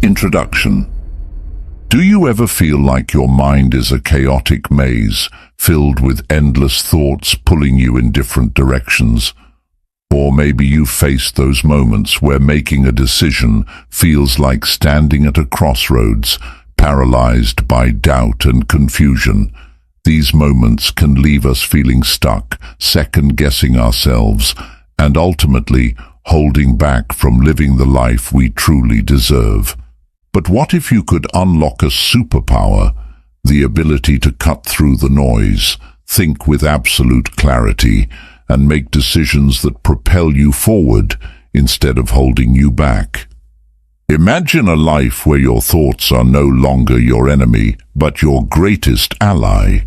Introduction. Do you ever feel like your mind is a chaotic maze, filled with endless thoughts pulling you in different directions? Or maybe you've faced those moments where making a decision feels like standing at a crossroads, paralyzed by doubt and confusion. These moments can leave us feeling stuck, second-guessing ourselves, and ultimately holding back from living the life we truly deserve. But what if you could unlock a superpower, the ability to cut through the noise, think with absolute clarity, and make decisions that propel you forward instead of holding you back? Imagine a life where your thoughts are no longer your enemy, but your greatest ally,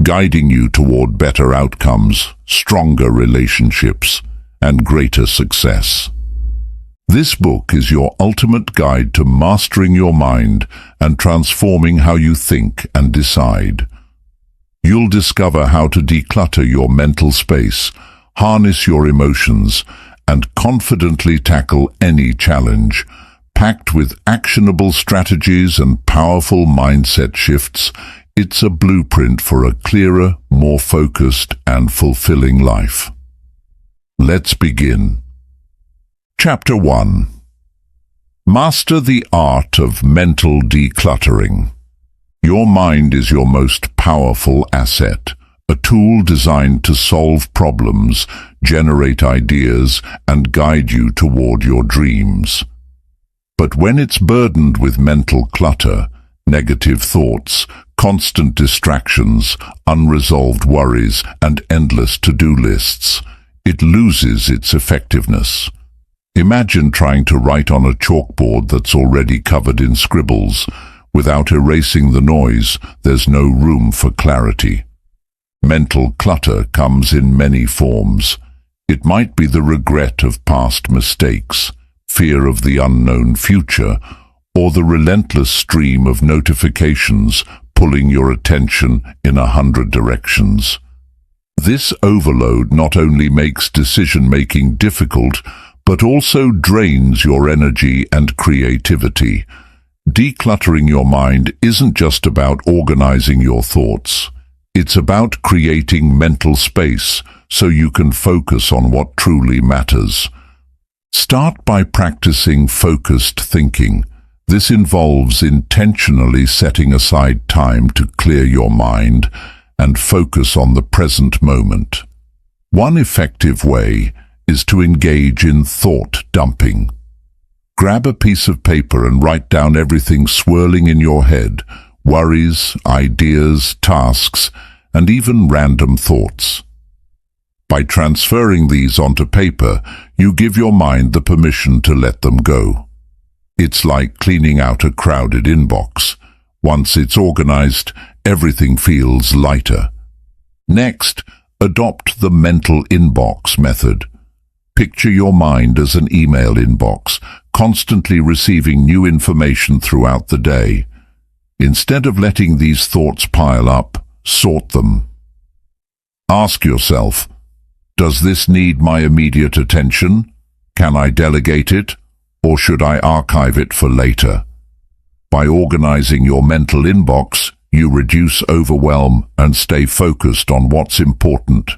guiding you toward better outcomes, stronger relationships, and greater success. This book is your ultimate guide to mastering your mind and transforming how you think and decide. You'll discover how to declutter your mental space, harness your emotions, and confidently tackle any challenge. Packed with actionable strategies and powerful mindset shifts, it's a blueprint for a clearer, more focused, and fulfilling life. Let's begin. Chapter 1. Master the art of mental decluttering. Your mind is your most powerful asset, a tool designed to solve problems, generate ideas, and guide you toward your dreams. But when it's burdened with mental clutter, negative thoughts, constant distractions, unresolved worries, and endless to-do lists, it loses its effectiveness. Imagine trying to write on a chalkboard that's already covered in scribbles. Without erasing the noise, there's no room for clarity. Mental clutter comes in many forms. It might be the regret of past mistakes, fear of the unknown future, or the relentless stream of notifications pulling your attention in 100 directions. This overload not only makes decision-making difficult, but also drains your energy and creativity. Decluttering your mind isn't just about organizing your thoughts. It's about creating mental space so you can focus on what truly matters. Start by practicing focused thinking. This involves intentionally setting aside time to clear your mind and focus on the present moment. One effective way is to engage in thought dumping. Grab a piece of paper and write down everything swirling in your head, worries, ideas, tasks, and even random thoughts. By transferring these onto paper, you give your mind the permission to let them go. It's like cleaning out a crowded inbox. Once it's organized, everything feels lighter. Next, adopt the mental inbox method. Picture your mind as an email inbox, constantly receiving new information throughout the day. Instead of letting these thoughts pile up, sort them. Ask yourself, does this need my immediate attention? Can I delegate it, or should I archive it for later? By organizing your mental inbox, you reduce overwhelm and stay focused on what's important.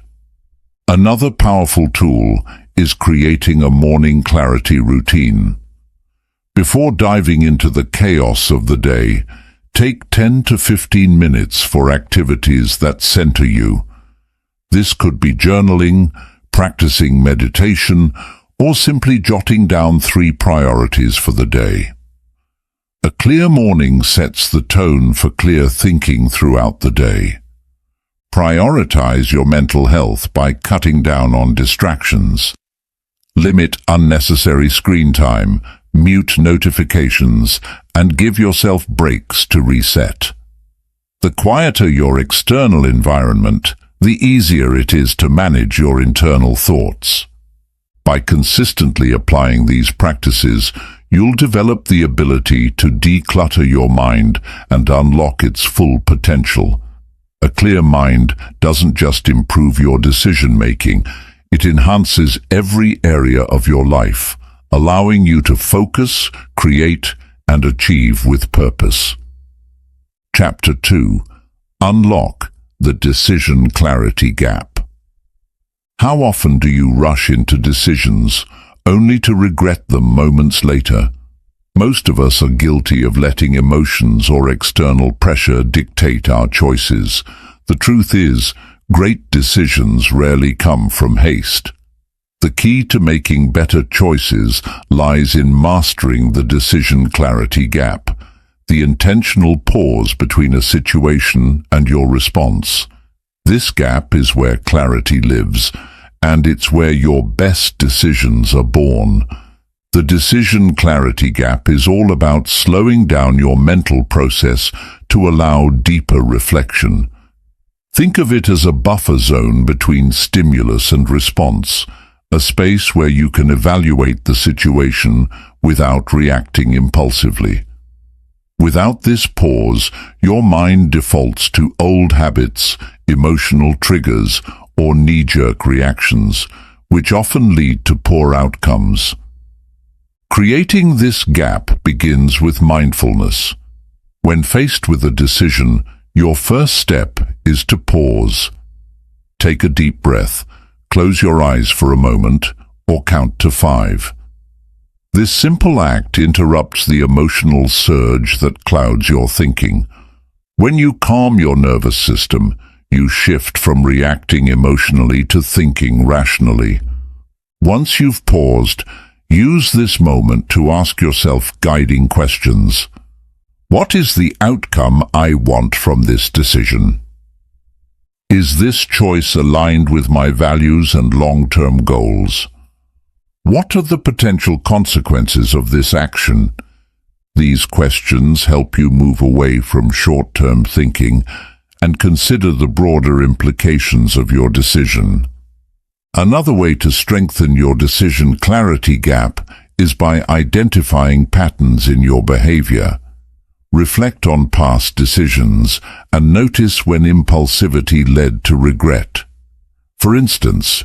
Another powerful tool is creating a morning clarity routine. Before diving into the chaos of the day, take 10 to 15 minutes for activities that center you. This could be journaling, practicing meditation, or simply jotting down 3 priorities for the day. A clear morning sets the tone for clear thinking throughout the day. Prioritize your mental health by cutting down on distractions. Limit unnecessary screen time, mute notifications, and give yourself breaks to reset. The quieter your external environment, the easier it is to manage your internal thoughts. By consistently applying these practices, you'll develop the ability to declutter your mind and unlock its full potential. A clear mind doesn't just improve your decision-making, it enhances every area of your life, allowing you to focus, create, and achieve with purpose. Chapter 2. Unlock the decision clarity gap. How often do you rush into decisions only to regret them moments later? Most of us are guilty of letting emotions or external pressure dictate our choices. The truth is, great decisions rarely come from haste. The key to making better choices lies in mastering the decision clarity gap, the intentional pause between a situation and your response. This gap is where clarity lives, and it's where your best decisions are born. The decision clarity gap is all about slowing down your mental process to allow deeper reflection. Think of it as a buffer zone between stimulus and response, a space where you can evaluate the situation without reacting impulsively. Without this pause, your mind defaults to old habits, emotional triggers, or knee-jerk reactions, which often lead to poor outcomes. Creating this gap begins with mindfulness. When faced with a decision, your first step is to pause. Take a deep breath, close your eyes for a moment, or count to 5. This simple act interrupts the emotional surge that clouds your thinking. When you calm your nervous system, you shift from reacting emotionally to thinking rationally. Once you've paused, use this moment to ask yourself guiding questions. What is the outcome I want from this decision? Is this choice aligned with my values and long-term goals? What are the potential consequences of this action? These questions help you move away from short-term thinking and consider the broader implications of your decision. Another way to strengthen your decision clarity gap is by identifying patterns in your behavior. Reflect on past decisions and notice when impulsivity led to regret. For instance,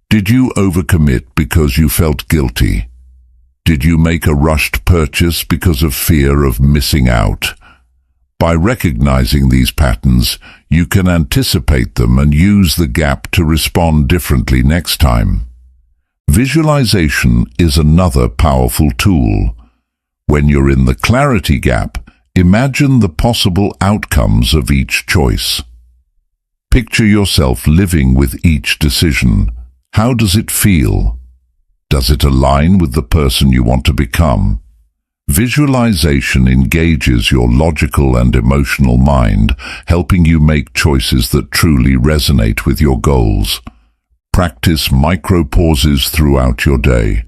did you overcommit because you felt guilty? Did you make a rushed purchase because of fear of missing out? By recognizing these patterns, you can anticipate them and use the gap to respond differently next time. Visualization is another powerful tool. When you're in the clarity gap, imagine the possible outcomes of each choice. Picture yourself living with each decision. How does it feel? Does it align with the person you want to become? Visualization engages your logical and emotional mind, helping you make choices that truly resonate with your goals. Practice micro-pauses throughout your day.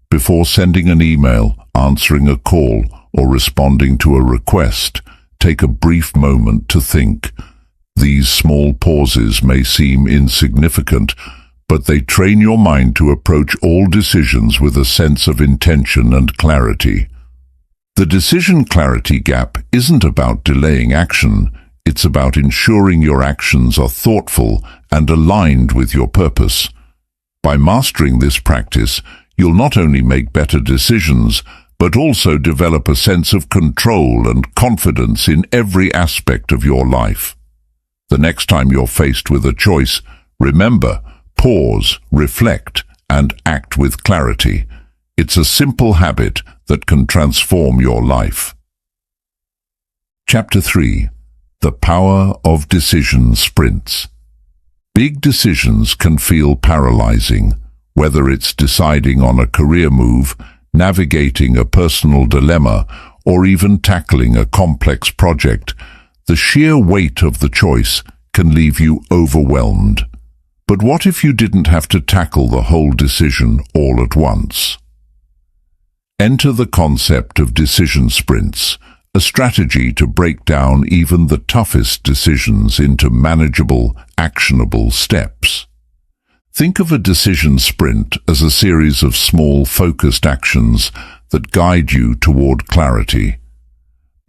Before sending an email, answering a call, or responding to a request, take a brief moment to think. These small pauses may seem insignificant, but they train your mind to approach all decisions with a sense of intention and clarity. The decision clarity gap isn't about delaying action, it's about ensuring your actions are thoughtful and aligned with your purpose. By mastering this practice, you'll not only make better decisions, but also develop a sense of control and confidence in every aspect of your life. The next time you're faced with a choice, remember, pause, reflect, and act with clarity. It's a simple habit that can transform your life. Chapter 3. The Power of Decision Sprints. Big decisions can feel paralyzing, whether it's deciding on a career move, navigating a personal dilemma, or even tackling a complex project. The sheer weight of the choice can leave you overwhelmed. But what if you didn't have to tackle the whole decision all at once? Enter the concept of decision sprints, a strategy to break down even the toughest decisions into manageable, actionable steps. Think of a decision sprint as a series of small, focused actions that guide you toward clarity.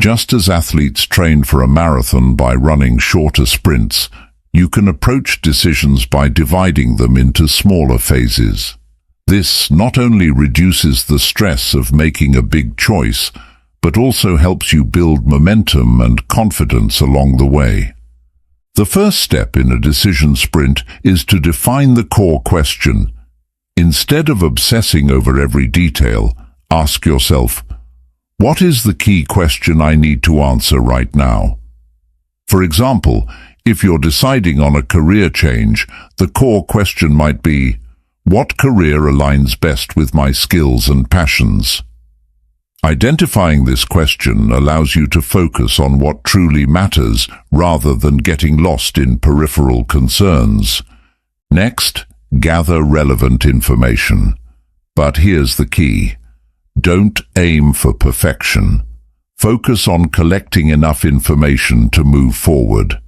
Just as athletes train for a marathon by running shorter sprints, you can approach decisions by dividing them into smaller phases. This not only reduces the stress of making a big choice, but also helps you build momentum and confidence along the way. The first step in a decision sprint is to define the core question. Instead of obsessing over every detail, ask yourself, what is the key question I need to answer right now? For example, if you're deciding on a career change, the core question might be, what career aligns best with my skills and passions? Identifying this question allows you to focus on what truly matters rather than getting lost in peripheral concerns. Next, gather relevant information. But here's the key. Don't aim for perfection. Focus on collecting enough information to move forward.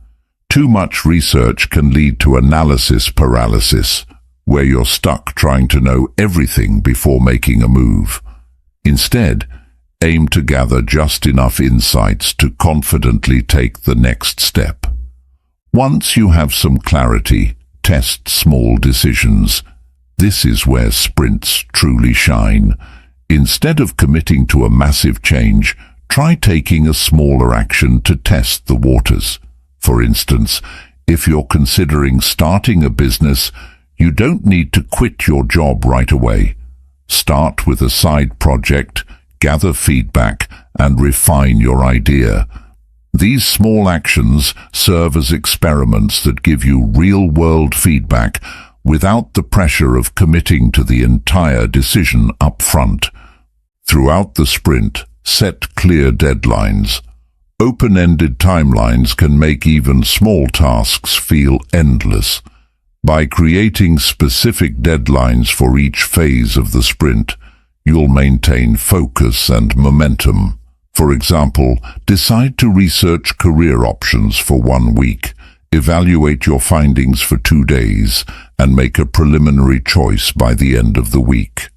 Too much research can lead to analysis paralysis, where you're stuck trying to know everything before making a move. Instead, aim to gather just enough insights to confidently take the next step. Once you have some clarity, test small decisions. This is where sprints truly shine. Instead of committing to a massive change, try taking a smaller action to test the waters. For instance, if you're considering starting a business, you don't need to quit your job right away. Start with a side project, gather feedback, and refine your idea. These small actions serve as experiments that give you real-world feedback without the pressure of committing to the entire decision up front. Throughout the sprint, set clear deadlines. Open-ended timelines can make even small tasks feel endless. By creating specific deadlines for each phase of the sprint, you'll maintain focus and momentum. For example, decide to research career options for 1 week, evaluate your findings for 2 days, and make a preliminary choice by the end of the week.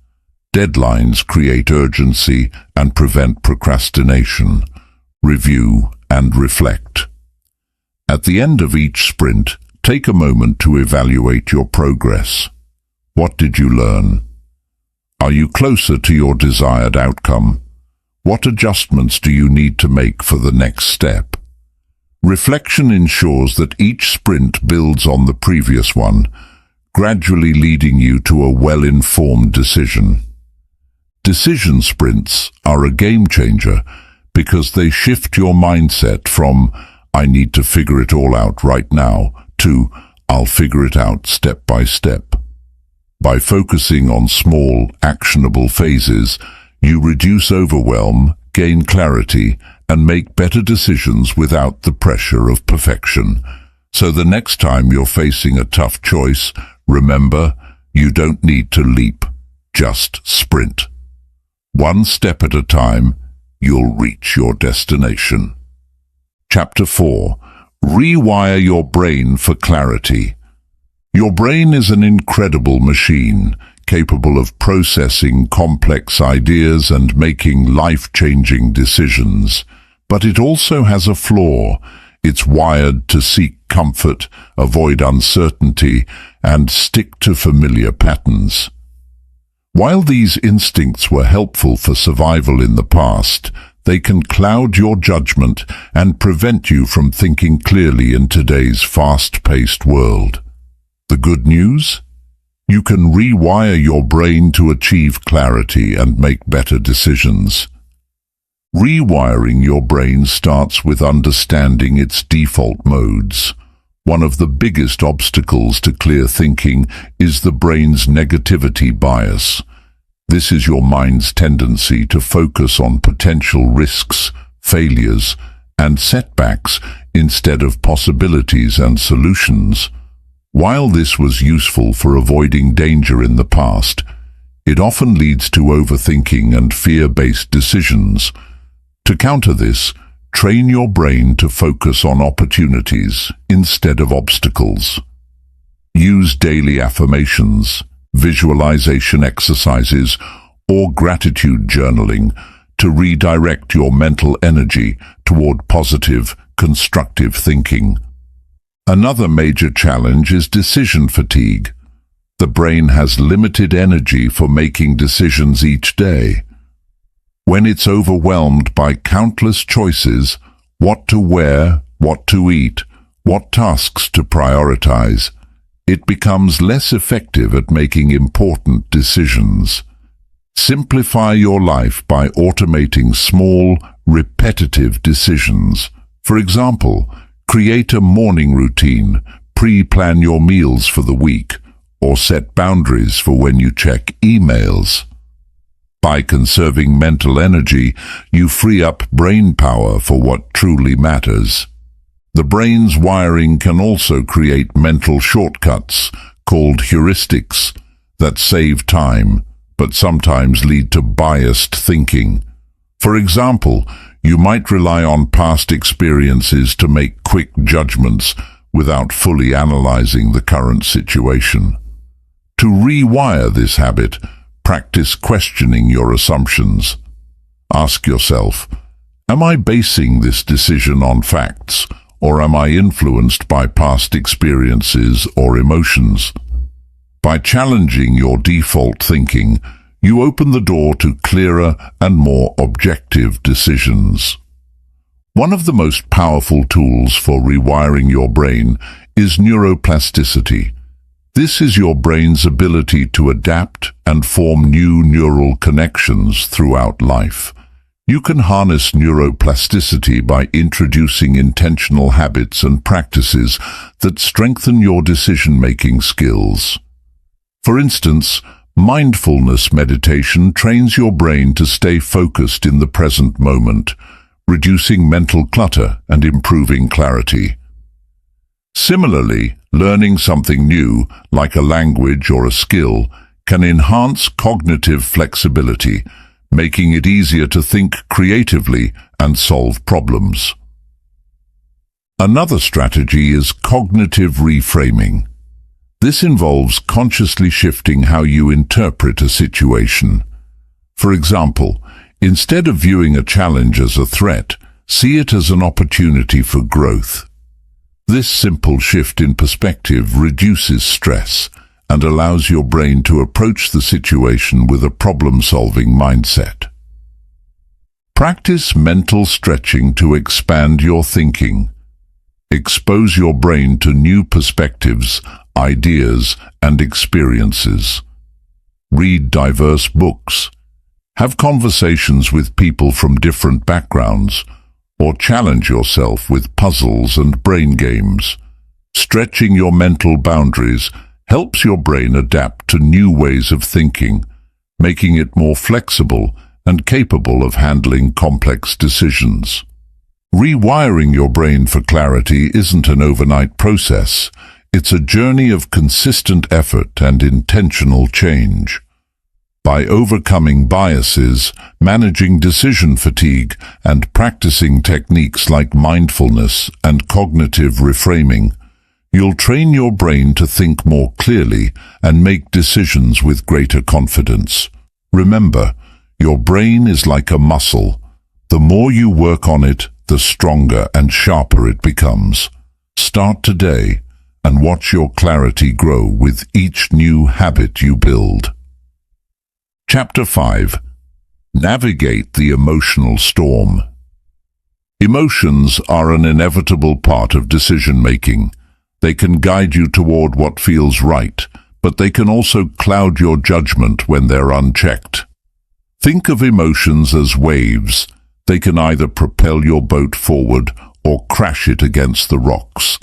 Deadlines create urgency and prevent procrastination. Review and reflect. At the end of each sprint, take a moment to evaluate your progress. What did you learn? Are you closer to your desired outcome? What adjustments do you need to make for the next step? Reflection ensures that each sprint builds on the previous one, gradually leading you to a well-informed decision. Decision sprints are a game changer because they shift your mindset from "I need to figure it all out right now" to "I'll figure it out step by step." By focusing on small, actionable phases, you reduce overwhelm, gain clarity, and make better decisions without the pressure of perfection. So the next time you're facing a tough choice, remember, you don't need to leap, just sprint. One step at a time, you'll reach your destination. Chapter 4. Rewire your brain for clarity. Your brain is an incredible machine, capable of processing complex ideas and making life-changing decisions. But it also has a flaw. It's wired to seek comfort, avoid uncertainty, and stick to familiar patterns. While these instincts were helpful for survival in the past, they can cloud your judgment and prevent you from thinking clearly in today's fast-paced world. The good news? You can rewire your brain to achieve clarity and make better decisions. Rewiring your brain starts with understanding its default modes. One of the biggest obstacles to clear thinking is the brain's negativity bias. This is your mind's tendency to focus on potential risks, failures, and setbacks instead of possibilities and solutions. While this was useful for avoiding danger in the past, it often leads to overthinking and fear-based decisions. To counter this, train your brain to focus on opportunities instead of obstacles. Use daily affirmations, visualization exercises, or gratitude journaling to redirect your mental energy toward positive, constructive thinking. Another major challenge is decision fatigue. The brain has limited energy for making decisions each day. When it's overwhelmed by countless choices, what to wear, what to eat, what tasks to prioritize, it becomes less effective at making important decisions. Simplify your life by automating small, repetitive decisions. For example, create a morning routine, pre-plan your meals for the week, or set boundaries for when you check emails. By conserving mental energy, you free up brain power for what truly matters. The brain's wiring can also create mental shortcuts, called heuristics, that save time, but sometimes lead to biased thinking. For example, you might rely on past experiences to make quick judgments without fully analyzing the current situation. To rewire this habit, practice questioning your assumptions. Ask yourself, am I basing this decision on facts, or am I influenced by past experiences or emotions? By challenging your default thinking, you open the door to clearer and more objective decisions. One of the most powerful tools for rewiring your brain is neuroplasticity. This is your brain's ability to adapt and form new neural connections throughout life. You can harness neuroplasticity by introducing intentional habits and practices that strengthen your decision-making skills. For instance, mindfulness meditation trains your brain to stay focused in the present moment, reducing mental clutter and improving clarity. Similarly, learning something new, like a language or a skill, can enhance cognitive flexibility, making it easier to think creatively and solve problems. Another strategy is cognitive reframing. This involves consciously shifting how you interpret a situation. For example, instead of viewing a challenge as a threat, see it as an opportunity for growth. This simple shift in perspective reduces stress and allows your brain to approach the situation with a problem-solving mindset. Practice mental stretching to expand your thinking. Expose your brain to new perspectives, ideas, and experiences. Read diverse books. Have conversations with people from different backgrounds, or challenge yourself with puzzles and brain games. Stretching your mental boundaries helps your brain adapt to new ways of thinking, making it more flexible and capable of handling complex decisions. Rewiring your brain for clarity isn't an overnight process. It's a journey of consistent effort and intentional change. By overcoming biases, managing decision fatigue, and practicing techniques like mindfulness and cognitive reframing, you'll train your brain to think more clearly and make decisions with greater confidence. Remember, your brain is like a muscle. The more you work on it, the stronger and sharper it becomes. Start today and watch your clarity grow with each new habit you build. Chapter 5. Navigate the emotional storm. Emotions are an inevitable part of decision-making. They can guide you toward what feels right, but they can also cloud your judgment when they're unchecked. Think of emotions as waves. They can either propel your boat forward or crash it against the rocks.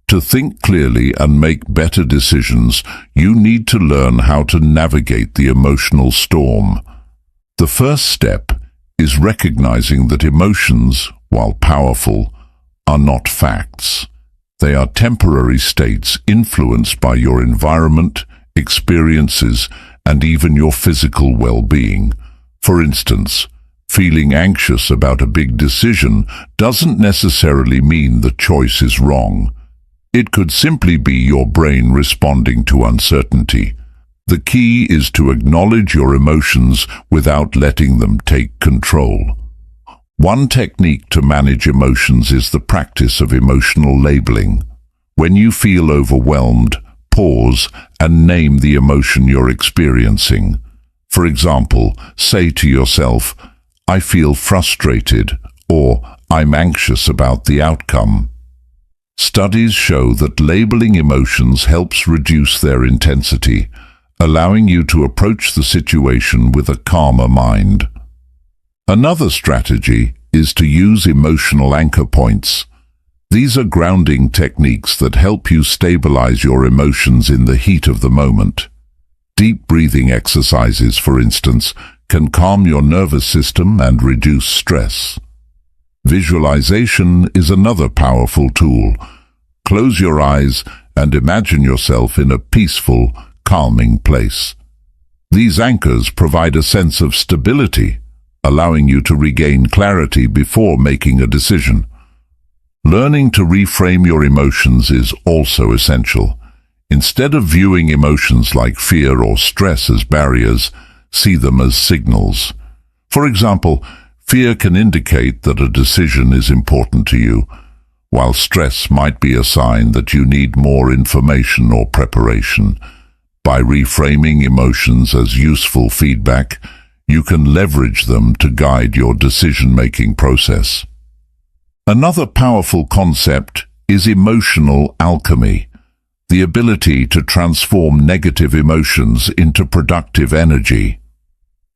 To think clearly and make better decisions, you need to learn how to navigate the emotional storm. The first step is recognizing that emotions, while powerful, are not facts. They are temporary states influenced by your environment, experiences, and even your physical well-being. For instance, feeling anxious about a big decision doesn't necessarily mean the choice is wrong. It could simply be your brain responding to uncertainty. The key is to acknowledge your emotions without letting them take control. One technique to manage emotions is the practice of emotional labeling. When you feel overwhelmed, pause and name the emotion you're experiencing. For example, say to yourself, I feel frustrated, or I'm anxious about the outcome. Studies show that labeling emotions helps reduce their intensity, allowing you to approach the situation with a calmer mind. Another strategy is to use emotional anchor points. These are grounding techniques that help you stabilize your emotions in the heat of the moment. Deep breathing exercises, for instance, can calm your nervous system and reduce stress. Visualization is another powerful tool. Close your eyes and imagine yourself in a peaceful, calming place. These anchors provide a sense of stability, allowing you to regain clarity before making a decision. Learning to reframe your emotions is also essential. Instead of viewing emotions like fear or stress as barriers, see them as signals. For example, fear can indicate that a decision is important to you, while stress might be a sign that you need more information or preparation. By reframing emotions as useful feedback, you can leverage them to guide your decision-making process. Another powerful concept is emotional alchemy, the ability to transform negative emotions into productive energy.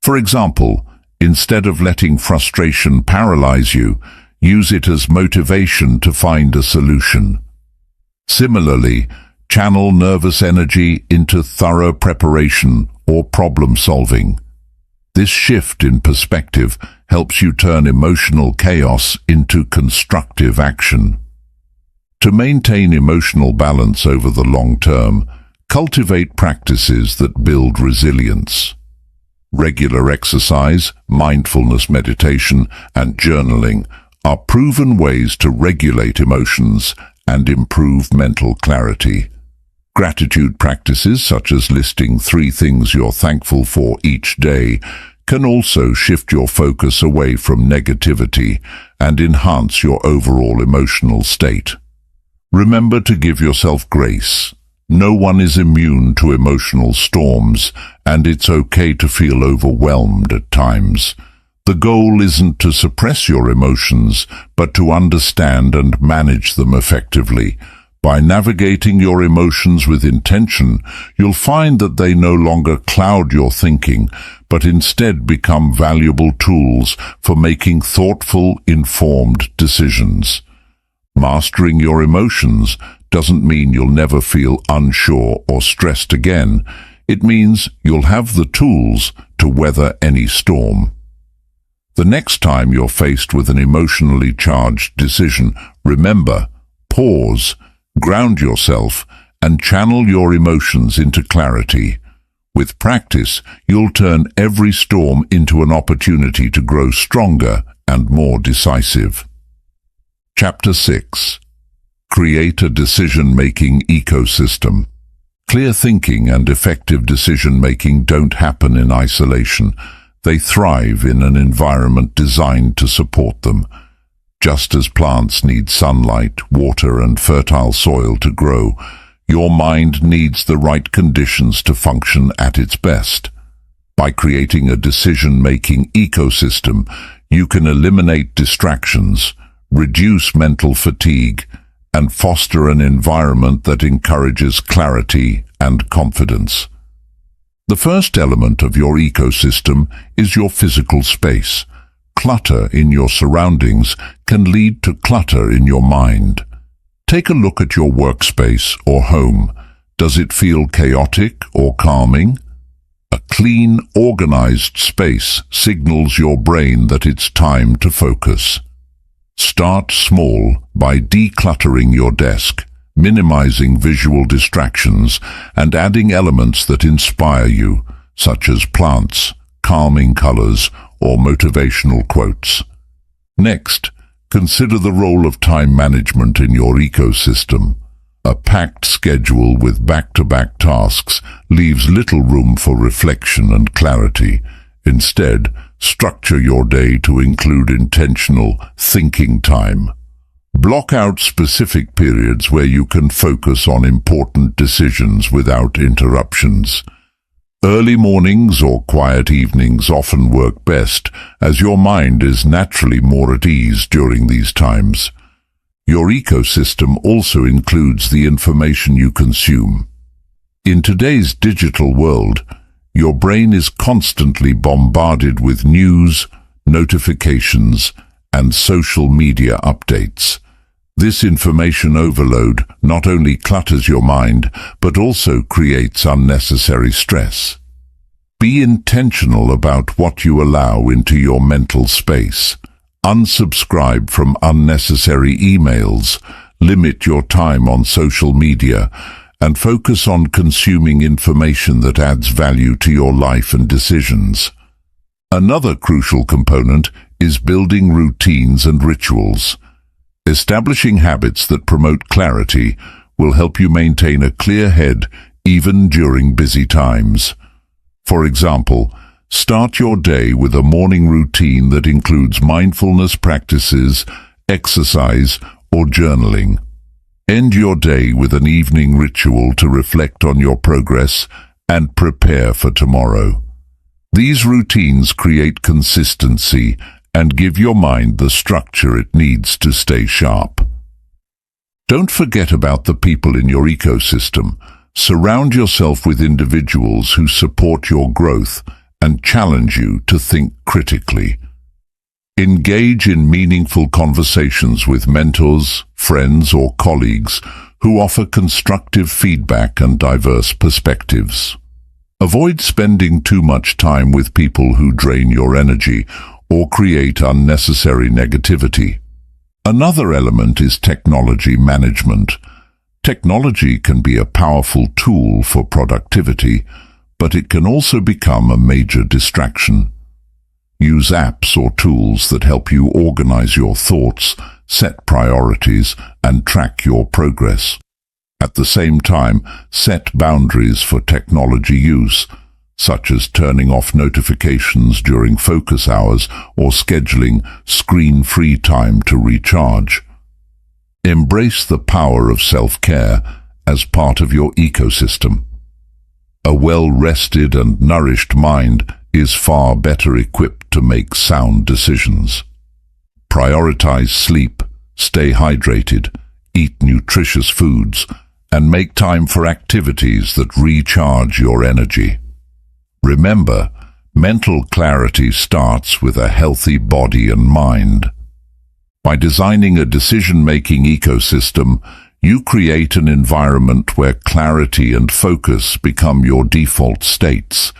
For example, instead of letting frustration paralyze you, use it as motivation to find a solution. Similarly, channel nervous energy into thorough preparation or problem-solving. This shift in perspective helps you turn emotional chaos into constructive action. To maintain emotional balance over the long term, cultivate practices that build resilience. Regular exercise, mindfulness meditation, and journaling are proven ways to regulate emotions and improve mental clarity. Gratitude practices such as listing 3 things you're thankful for each day can also shift your focus away from negativity and enhance your overall emotional state. Remember to give yourself grace. No one is immune to emotional storms, and it's okay to feel overwhelmed at times. The goal isn't to suppress your emotions, but to understand and manage them effectively. By navigating your emotions with intention, you'll find that they no longer cloud your thinking, but instead become valuable tools for making thoughtful, informed decisions. Mastering your emotions doesn't mean you'll never feel unsure or stressed again. It means you'll have the tools to weather any storm. The next time you're faced with an emotionally charged decision, remember, pause, ground yourself, and channel your emotions into clarity. With practice, you'll turn every storm into an opportunity to grow stronger and more decisive. Chapter 6. Create a decision-making ecosystem. Clear thinking and effective decision-making don't happen in isolation. They thrive in an environment designed to support them. Just as plants need sunlight, water, and fertile soil to grow, your mind needs the right conditions to function at its best. By creating a decision-making ecosystem, you can eliminate distractions, reduce mental fatigue, and foster an environment that encourages clarity and confidence. The first element of your ecosystem is your physical space. Clutter in your surroundings can lead to clutter in your mind. Take a look at your workspace or home. Does it feel chaotic or calming? A clean, organized space signals your brain that it's time to focus. Start small by decluttering your desk, minimizing visual distractions, and adding elements that inspire you, such as plants, calming colors, or motivational quotes. Next, consider the role of time management in your ecosystem. A packed schedule with back-to-back tasks leaves little room for reflection and clarity. Instead, structure your day to include intentional thinking time. Block out specific periods where you can focus on important decisions without interruptions. Early mornings or quiet evenings often work best, as your mind is naturally more at ease during these times. Your ecosystem also includes the information you consume. In today's digital world, your brain is constantly bombarded with news, notifications, and social media updates. This information overload not only clutters your mind, but also creates unnecessary stress. Be intentional about what you allow into your mental space. Unsubscribe from unnecessary emails, limit your time on social media, and focus on consuming information that adds value to your life and decisions. Another crucial component is building routines and rituals. Establishing habits that promote clarity will help you maintain a clear head even during busy times. For example, start your day with a morning routine that includes mindfulness practices, exercise, or journaling. End your day with an evening ritual to reflect on your progress and prepare for tomorrow. These routines create consistency and give your mind the structure it needs to stay sharp. Don't forget about the people in your ecosystem. Surround yourself with individuals who support your growth and challenge you to think critically. Engage in meaningful conversations with mentors, friends, or colleagues who offer constructive feedback and diverse perspectives. Avoid spending too much time with people who drain your energy or create unnecessary negativity. Another element is technology management. Technology can be a powerful tool for productivity, but it can also become a major distraction. Use apps or tools that help you organize your thoughts, set priorities, and track your progress. At the same time, set boundaries for technology use, such as turning off notifications during focus hours or scheduling screen-free time to recharge. Embrace the power of self-care as part of your ecosystem. A well-rested and nourished mind is far better equipped to make sound decisions. Prioritize sleep, stay hydrated, eat nutritious foods, and make time for activities that recharge your energy. Remember, mental clarity starts with a healthy body and mind. By designing a decision-making ecosystem, you create an environment where clarity and focus become your default states.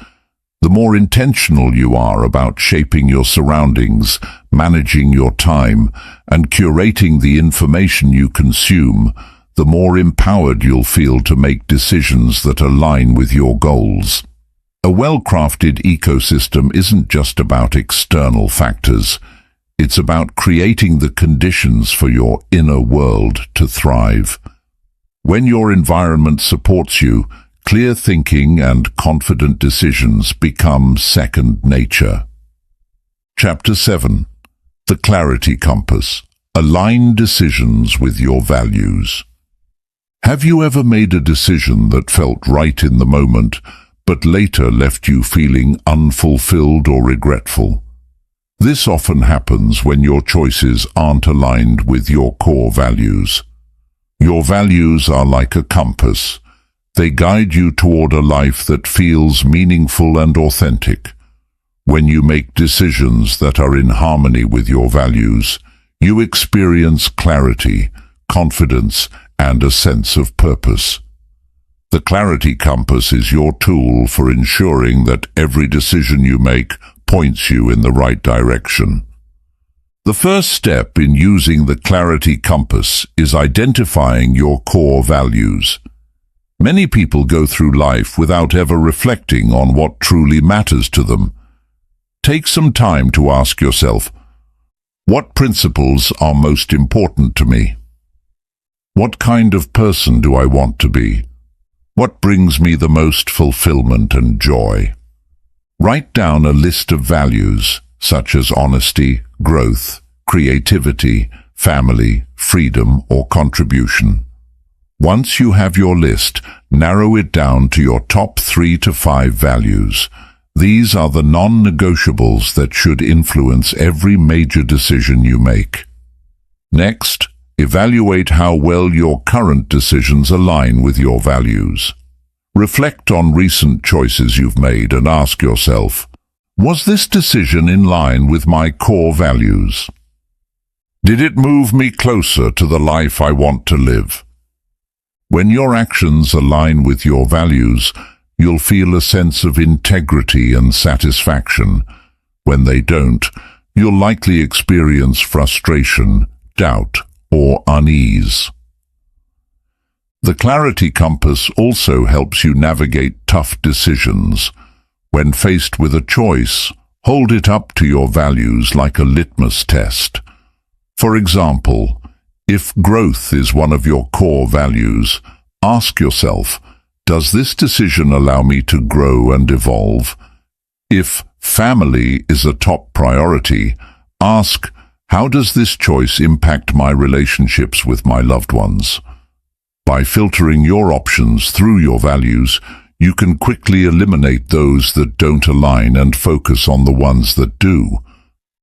The more intentional you are about shaping your surroundings, managing your time, and curating the information you consume, the more empowered you'll feel to make decisions that align with your goals. A well-crafted ecosystem isn't just about external factors. It's about creating the conditions for your inner world to thrive. When your environment supports you, clear thinking and confident decisions become second nature. Chapter 7. The Clarity Compass. Align decisions with your values. Have you ever made a decision that felt right in the moment, but later left you feeling unfulfilled or regretful? This often happens when your choices aren't aligned with your core values. Your values are like a compass. They guide you toward a life that feels meaningful and authentic. When you make decisions that are in harmony with your values, you experience clarity, confidence, and a sense of purpose. The Clarity Compass is your tool for ensuring that every decision you make points you in the right direction. The first step in using the Clarity Compass is identifying your core values. Many people go through life without ever reflecting on what truly matters to them. Take some time to ask yourself, what principles are most important to me? What kind of person do I want to be? What brings me the most fulfillment and joy? Write down a list of values such as honesty, growth, creativity, family, freedom, or contribution. Once you have your list, narrow it down to your top 3 to 5 values. These are the non-negotiables that should influence every major decision you make. Next, evaluate how well your current decisions align with your values. Reflect on recent choices you've made and ask yourself, was this decision in line with my core values? Did it move me closer to the life I want to live? When your actions align with your values, you'll feel a sense of integrity and satisfaction. When they don't, you'll likely experience frustration, doubt, or unease. The clarity compass also helps you navigate tough decisions. When faced with a choice, hold it up to your values like a litmus test. For example, if growth is one of your core values, ask yourself, does this decision allow me to grow and evolve? If family is a top priority, ask, how does this choice impact my relationships with my loved ones? By filtering your options through your values, you can quickly eliminate those that don't align and focus on the ones that do.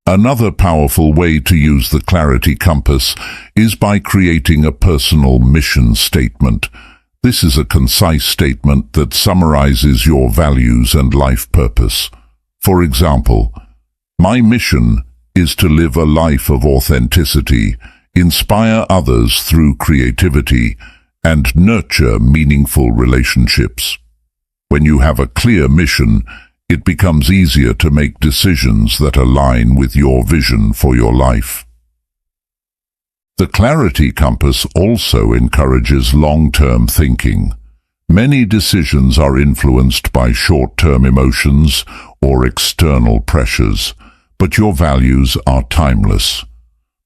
Another powerful way to use the clarity compass is by creating a personal mission statement. This is a concise statement that summarizes your values and life purpose. For example, my mission is to live a life of authenticity, inspire others through creativity, and nurture meaningful relationships. When you have a clear mission, it becomes easier to make decisions that align with your vision for your life. The clarity compass also encourages long-term thinking. Many decisions are influenced by short-term emotions or external pressures, but your values are timeless.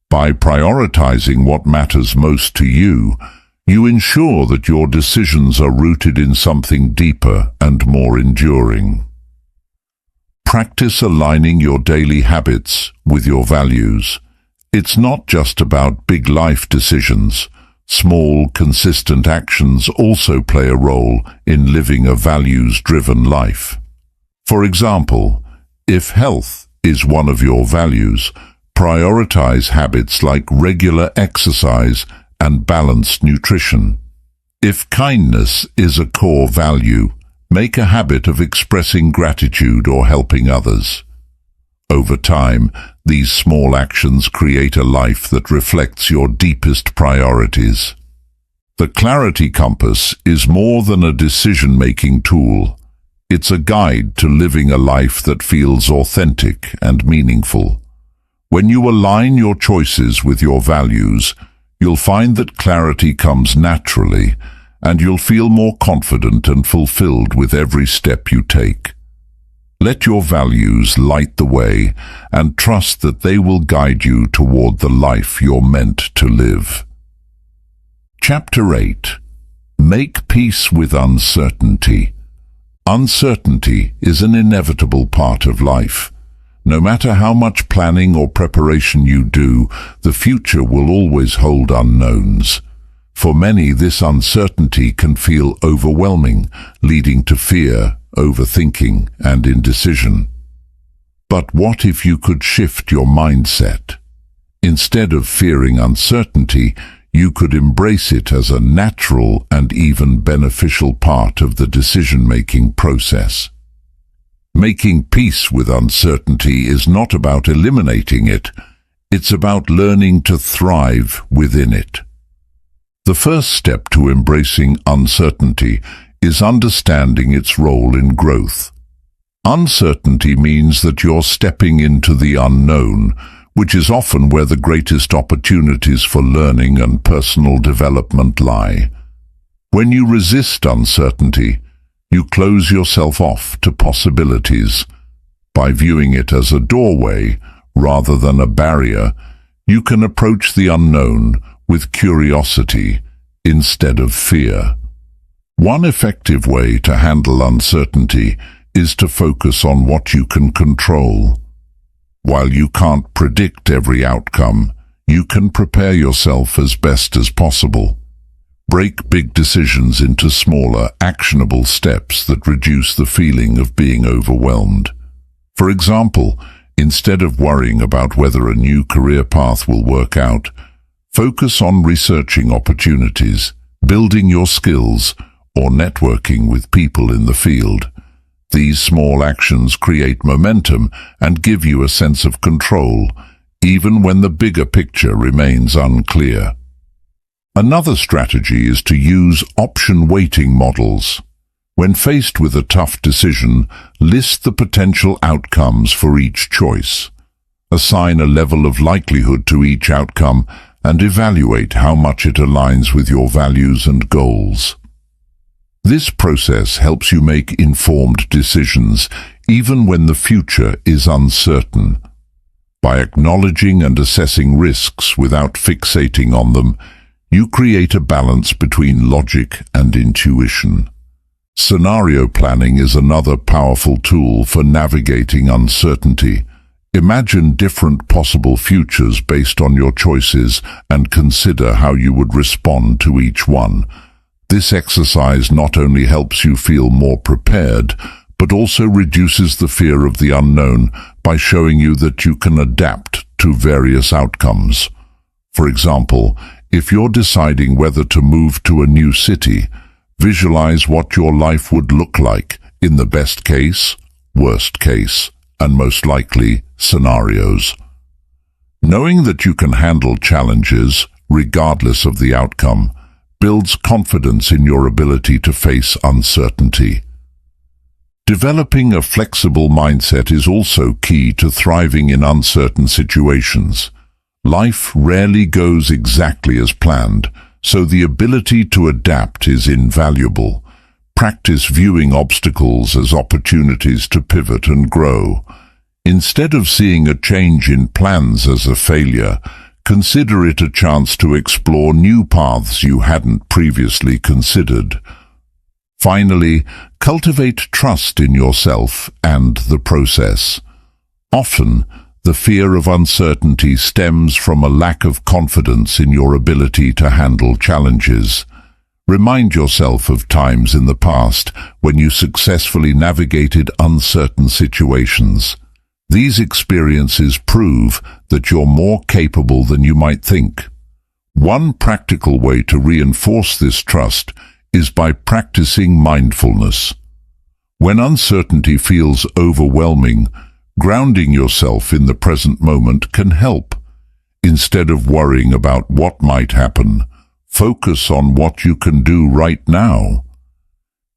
By prioritizing what matters most to you, you ensure that your decisions are rooted in something deeper and more enduring. Practice aligning your daily habits with your values. It's not just about big life decisions. Small, consistent actions also play a role in living a values-driven life. For example, if health is one of your values, prioritize habits like regular exercise and balanced nutrition. If kindness is a core value, make a habit of expressing gratitude or helping others. Over time, these small actions create a life that reflects your deepest priorities. The clarity compass is more than a decision-making tool. It's a guide to living a life that feels authentic and meaningful. When you align your choices with your values, you'll find that clarity comes naturally, and you'll feel more confident and fulfilled with every step you take. Let your values light the way, and trust that they will guide you toward the life you're meant to live. Chapter 8. Make peace with uncertainty. Uncertainty is an inevitable part of life. No matter how much planning or preparation you do, the future will always hold unknowns. For many, this uncertainty can feel overwhelming, leading to fear, overthinking, and indecision. But what if you could shift your mindset? Instead of fearing uncertainty, you could embrace it as a natural and even beneficial part of the decision-making process. Making peace with uncertainty is not about eliminating it, it's about learning to thrive within it. The first step to embracing uncertainty is understanding its role in growth. Uncertainty means that you're stepping into the unknown, which is often where the greatest opportunities for learning and personal development lie. When you resist uncertainty, you close yourself off to possibilities. By viewing it as a doorway rather than a barrier, you can approach the unknown with curiosity instead of fear. One effective way to handle uncertainty is to focus on what you can control. While you can't predict every outcome, you can prepare yourself as best as possible. Break big decisions into smaller, actionable steps that reduce the feeling of being overwhelmed. For example, instead of worrying about whether a new career path will work out, focus on researching opportunities, building your skills, or networking with people in the field. These small actions create momentum and give you a sense of control, even when the bigger picture remains unclear. Another strategy is to use option weighting models. When faced with a tough decision, list the potential outcomes for each choice. Assign a level of likelihood to each outcome and evaluate how much it aligns with your values and goals. This process helps you make informed decisions even when the future is uncertain. By acknowledging and assessing risks without fixating on them, you create a balance between logic and intuition. Scenario planning is another powerful tool for navigating uncertainty. Imagine different possible futures based on your choices and consider how you would respond to each one. This exercise not only helps you feel more prepared, but also reduces the fear of the unknown by showing you that you can adapt to various outcomes. For example, if you're deciding whether to move to a new city, visualize what your life would look like in the best case, worst case, and most likely scenarios. Knowing that you can handle challenges, regardless of the outcome, builds confidence in your ability to face uncertainty. Developing a flexible mindset is also key to thriving in uncertain situations. Life rarely goes exactly as planned, so the ability to adapt is invaluable. Practice viewing obstacles as opportunities to pivot and grow. Instead of seeing a change in plans as a failure, consider it a chance to explore new paths you hadn't previously considered. Finally, cultivate trust in yourself and the process. Often, the fear of uncertainty stems from a lack of confidence in your ability to handle challenges. Remind yourself of times in the past when you successfully navigated uncertain situations. These experiences prove that you're more capable than you might think. One practical way to reinforce this trust is by practicing mindfulness. When uncertainty feels overwhelming, grounding yourself in the present moment can help. Instead of worrying about what might happen, focus on what you can do right now.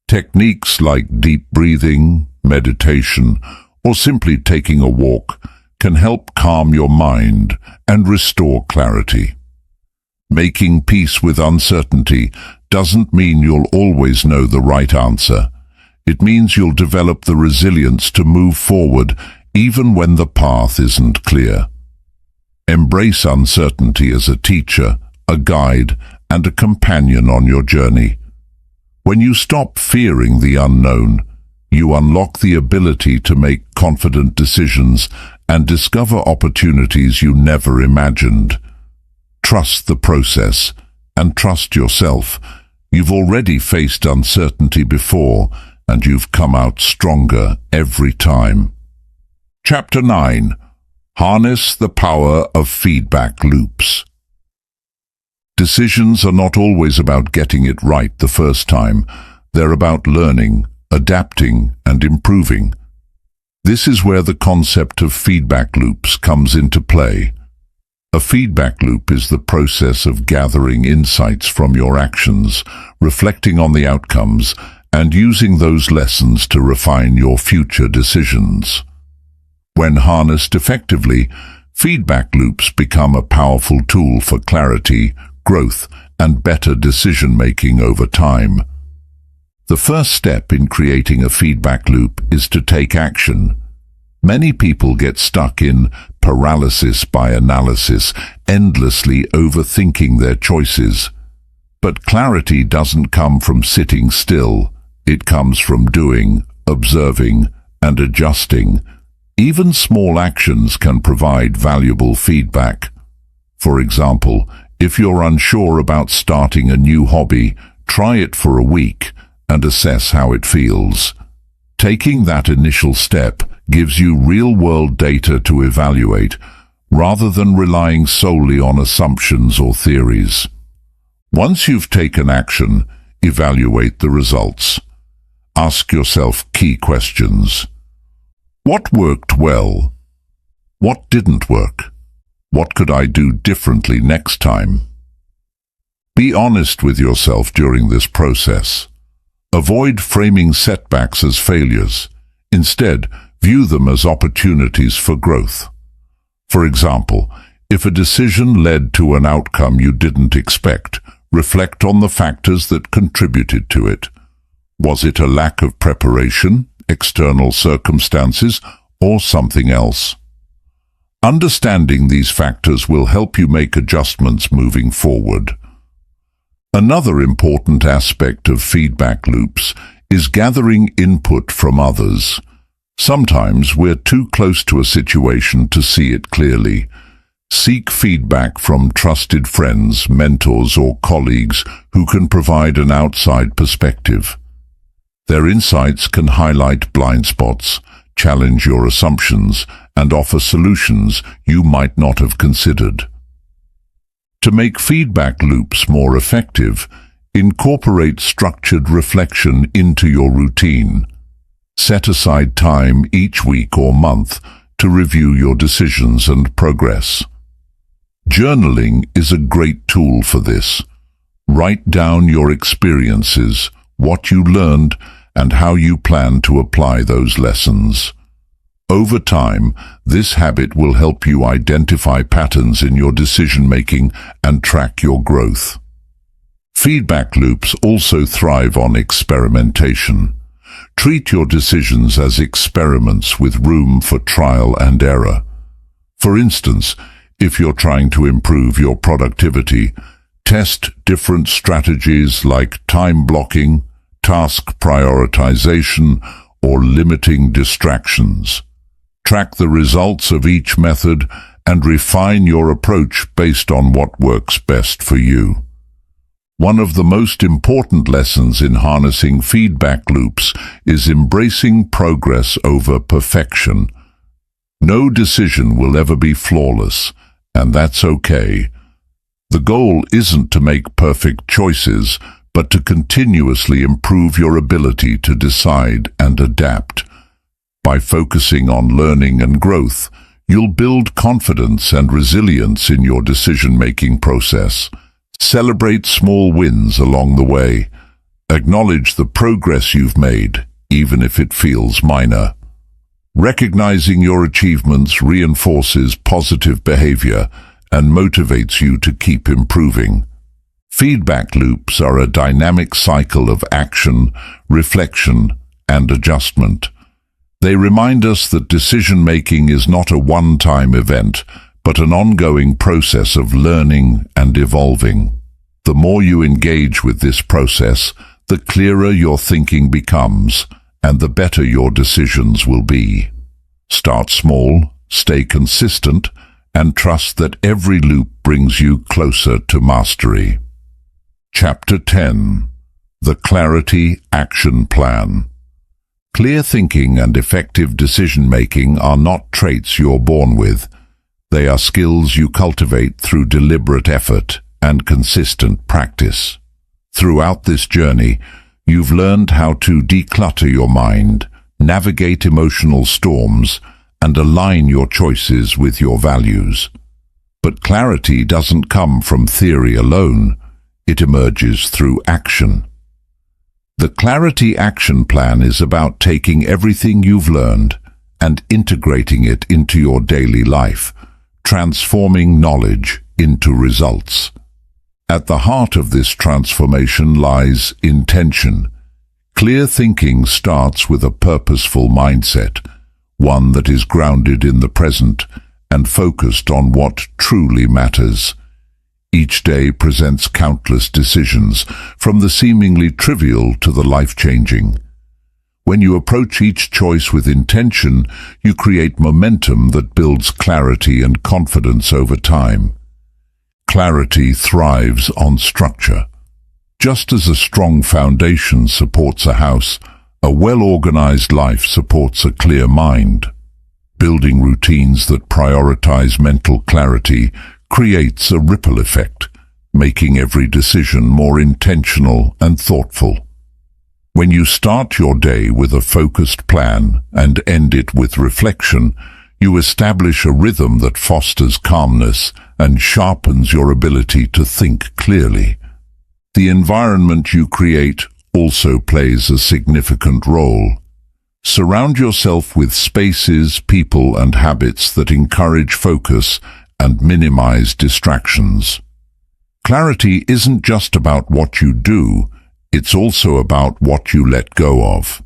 Techniques like deep breathing, meditation, or simply taking a walk can help calm your mind and restore clarity. Making peace with uncertainty doesn't mean you'll always know the right answer. It means you'll develop the resilience to move forward even when the path isn't clear. Embrace uncertainty as a teacher, a guide, and a companion on your journey. When you stop fearing the unknown, you unlock the ability to make confident decisions and discover opportunities you never imagined. Trust the process and trust yourself. You've already faced uncertainty before, and you've come out stronger every time. Chapter 9. Harness the power of feedback loops. Decisions are not always about getting it right the first time. They're about learning, adapting, and improving. This is where the concept of feedback loops comes into play. A feedback loop is the process of gathering insights from your actions, reflecting on the outcomes, and using those lessons to refine your future decisions. When harnessed effectively, feedback loops become a powerful tool for clarity, growth, and better decision-making over time. The first step in creating a feedback loop is to take action. Many people get stuck in paralysis by analysis, endlessly overthinking their choices. But clarity doesn't come from sitting still. It comes from doing, observing, and adjusting. Even small actions can provide valuable feedback. For example, If you're unsure about starting a new hobby, try it for a week and assess how it feels. Taking that initial step gives you real-world data to evaluate, rather than relying solely on assumptions or theories. Once you've taken action, evaluate the results. Ask yourself key questions. What worked well? What didn't work? What could I do differently next time? Be honest with yourself during this process. Avoid framing setbacks as failures. Instead, view them as opportunities for growth. For example, if a decision led to an outcome you didn't expect, reflect on the factors that contributed to it. Was it a lack of preparation, external circumstances, or something else? Understanding these factors will help you make adjustments moving forward. Another important aspect of feedback loops is gathering input from others. Sometimes we're too close to a situation to see it clearly. Seek feedback from trusted friends, mentors, or colleagues who can provide an outside perspective. Their insights can highlight blind spots, challenge your assumptions, and offer solutions you might not have considered. To make feedback loops more effective, incorporate structured reflection into your routine. Set aside time each week or month to review your decisions and progress. Journaling is a great tool for this. Write down your experiences, what you learned, and how you plan to apply those lessons. Over time, this habit will help you identify patterns in your decision-making and track your growth. Feedback loops also thrive on experimentation. Treat your decisions as experiments with room for trial and error. For instance, if you're trying to improve your productivity, test different strategies like time blocking, task prioritization, or limiting distractions. Track the results of each method and refine your approach based on what works best for you. One of the most important lessons in harnessing feedback loops is embracing progress over perfection. No decision will ever be flawless, and that's okay. The goal isn't to make perfect choices, but to continuously improve your ability to decide and adapt. By focusing on learning and growth, you'll build confidence and resilience in your decision-making process. Celebrate small wins along the way. Acknowledge the progress you've made, even if it feels minor. Recognizing your achievements reinforces positive behavior and motivates you to keep improving. Feedback loops are a dynamic cycle of action, reflection, and adjustment. They remind us that decision-making is not a one-time event, but an ongoing process of learning and evolving. The more you engage with this process, the clearer your thinking becomes, and the better your decisions will be. Start small, stay consistent, and trust that every loop brings you closer to mastery. Chapter 10. The Clarity Action Plan. Clear thinking and effective decision-making are not traits you're born with. They are skills you cultivate through deliberate effort and consistent practice. Throughout this journey, you've learned how to declutter your mind, navigate emotional storms, and align your choices with your values. But clarity doesn't come from theory alone. It emerges through action. The Clarity Action Plan is about taking everything you've learned and integrating it into your daily life, transforming knowledge into results. At the heart of this transformation lies intention. Clear thinking starts with a purposeful mindset, one that is grounded in the present and focused on what truly matters. Each day presents countless decisions, from the seemingly trivial to the life-changing. When you approach each choice with intention, you create momentum that builds clarity and confidence over time. clarity thrives on structure. Just as a strong foundation supports a house, a well-organized life supports a clear mind. Building routines that prioritize mental clarity creates a ripple effect, making every decision more intentional and thoughtful. When you start your day with a focused plan and end it with reflection, you establish a rhythm that fosters calmness and sharpens your ability to think clearly. The environment you create also plays a significant role. Surround yourself with spaces, people, and habits that encourage focus and minimize distractions. Clarity isn't just about what you do, it's also about what you let go of.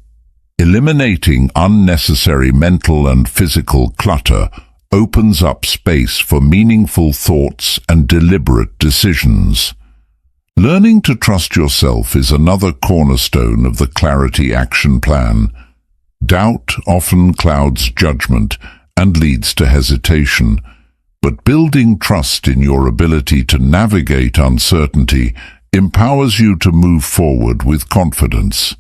Eliminating unnecessary mental and physical clutter opens up space for meaningful thoughts and deliberate decisions. Learning to trust yourself is another cornerstone of the Clarity Action Plan. Doubt often clouds judgment and leads to hesitation, but building trust in your ability to navigate uncertainty empowers you to move forward with confidence.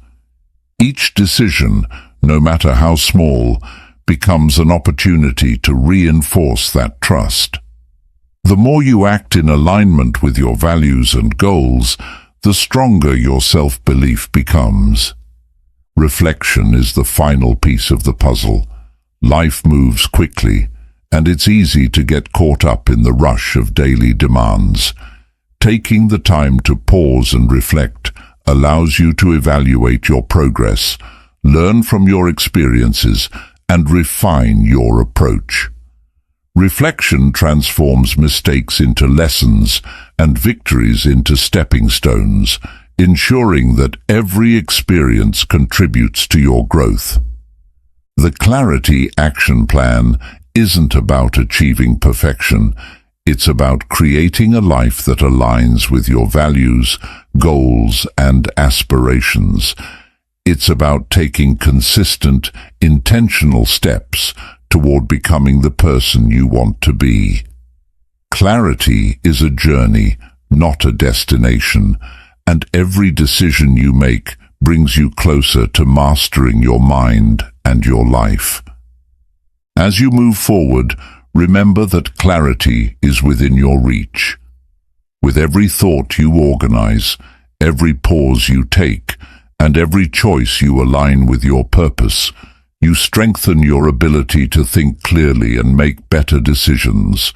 Each decision, no matter how small, becomes an opportunity to reinforce that trust. The more you act in alignment with your values and goals, the stronger your self-belief becomes. Reflection is the final piece of the puzzle. Life moves quickly, and it's easy to get caught up in the rush of daily demands. Taking the time to pause and reflect allows you to evaluate your progress, learn from your experiences, and refine your approach. Reflection transforms mistakes into lessons and victories into stepping stones, ensuring that every experience contributes to your growth. The Clarity Action Plan isn't about achieving perfection. It's about creating a life that aligns with your values, goals, and aspirations. It's about taking consistent, intentional steps toward becoming the person you want to be. Clarity is a journey, not a destination, and every decision you make brings you closer to mastering your mind and your life. As you move forward, remember that clarity is within your reach. With every thought you organize, every pause you take, and every choice you align with your purpose, you strengthen your ability to think clearly and make better decisions.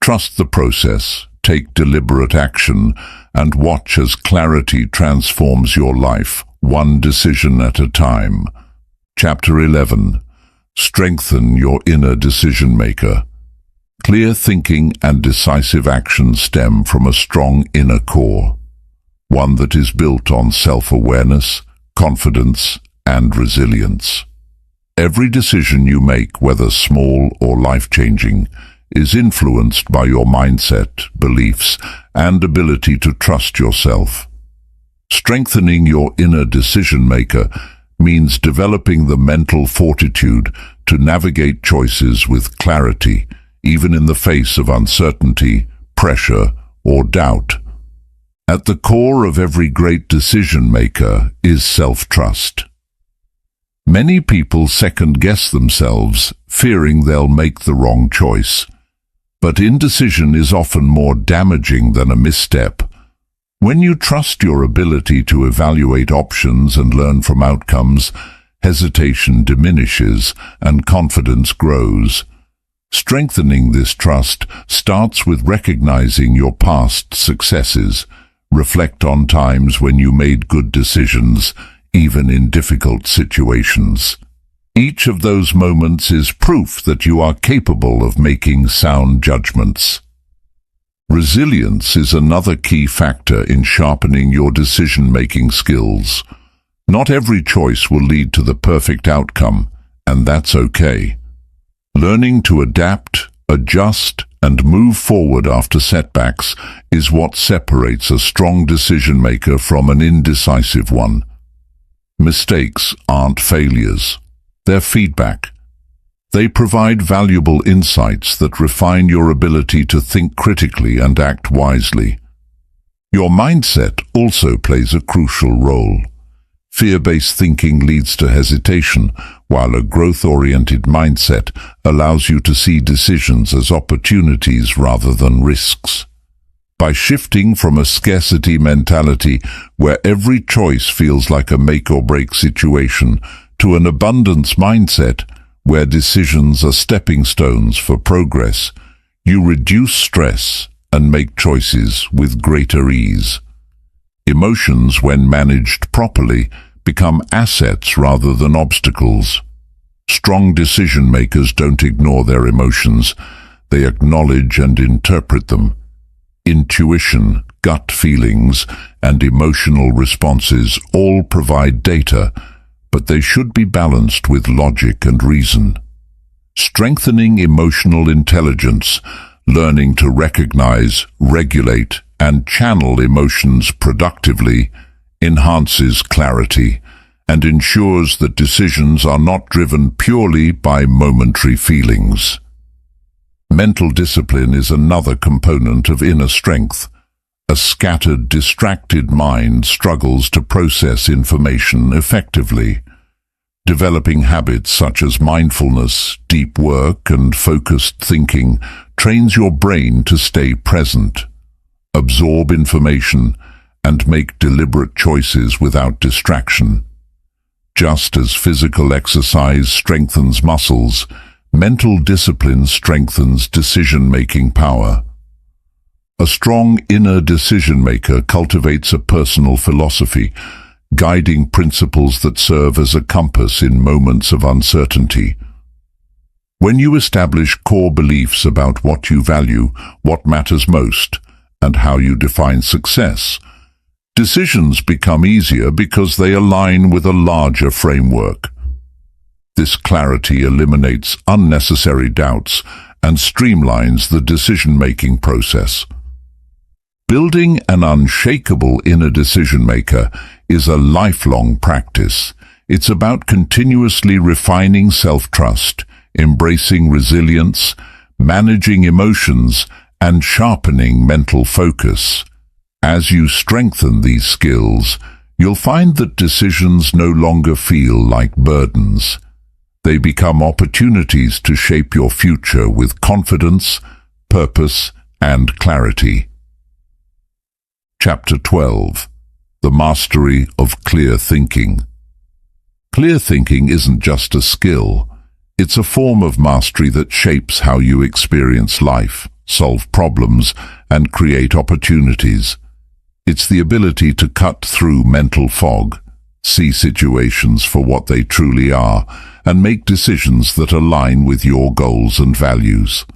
Trust the process, take deliberate action, and watch as clarity transforms your life, one decision at a time. Chapter 11. Strengthen your inner decision-maker. Clear thinking and decisive action stem from a strong inner core, one that is built on self-awareness, confidence, and resilience. Every decision you make, whether small or life-changing, is influenced by your mindset, beliefs, and ability to trust yourself. Strengthening your inner decision-maker means developing the mental fortitude to navigate choices with clarity, even in the face of uncertainty, pressure, or doubt. At the core of every great decision-maker is self-trust. Many people second-guess themselves, fearing they'll make the wrong choice. But indecision is often more damaging than a misstep. When you trust your ability to evaluate options and learn from outcomes, hesitation diminishes and confidence grows. Strengthening this trust starts with recognizing your past successes. Reflect on times when you made good decisions, even in difficult situations. Each of those moments is proof that you are capable of making sound judgments. Resilience is another key factor in sharpening your decision-making skills. Not every choice will lead to the perfect outcome, and that's okay. Learning to adapt, adjust, and move forward after setbacks is what separates a strong decision-maker from an indecisive one. Mistakes aren't failures. They're feedback. They provide valuable insights that refine your ability to think critically and act wisely. Your mindset also plays a crucial role. Fear-based thinking leads to hesitation, while a growth-oriented mindset allows you to see decisions as opportunities rather than risks. By shifting from a scarcity mentality where every choice feels like a make-or-break situation to an abundance mindset where decisions are stepping stones for progress, you reduce stress and make choices with greater ease. Emotions, when managed properly, become assets rather than obstacles. Strong decision-makers don't ignore their emotions. They acknowledge and interpret them. Intuition, gut feelings, and emotional responses all provide data, but they should be balanced with logic and reason. Strengthening emotional intelligence, learning to recognize, regulate, and channel emotions productively, enhances clarity and ensures that decisions are not driven purely by momentary feelings. Mental discipline is another component of inner strength. A scattered, distracted mind struggles to process information effectively. Developing habits such as mindfulness, deep work, and focused thinking trains your brain to stay present, absorb information, and make deliberate choices without distraction. Just as physical exercise strengthens muscles, mental discipline strengthens decision-making power. A strong inner decision-maker cultivates a personal philosophy, guiding principles that serve as a compass in moments of uncertainty. When you establish core beliefs about what you value, what matters most, and how you define success, decisions become easier because they align with a larger framework. This clarity eliminates unnecessary doubts and streamlines the decision-making process. Building an unshakable inner decision-maker is a lifelong practice. It's about continuously refining self-trust, embracing resilience, managing emotions, and sharpening mental focus. As you strengthen these skills, you'll find that decisions no longer feel like burdens. They become opportunities to shape your future with confidence, purpose, and clarity. Chapter 12. The Mastery of Clear Thinking. Clear thinking isn't just a skill. It's a form of mastery that shapes how you experience life, solve problems, and create opportunities. It's the ability to cut through mental fog, see situations for what they truly are, and make decisions that align with your goals and values.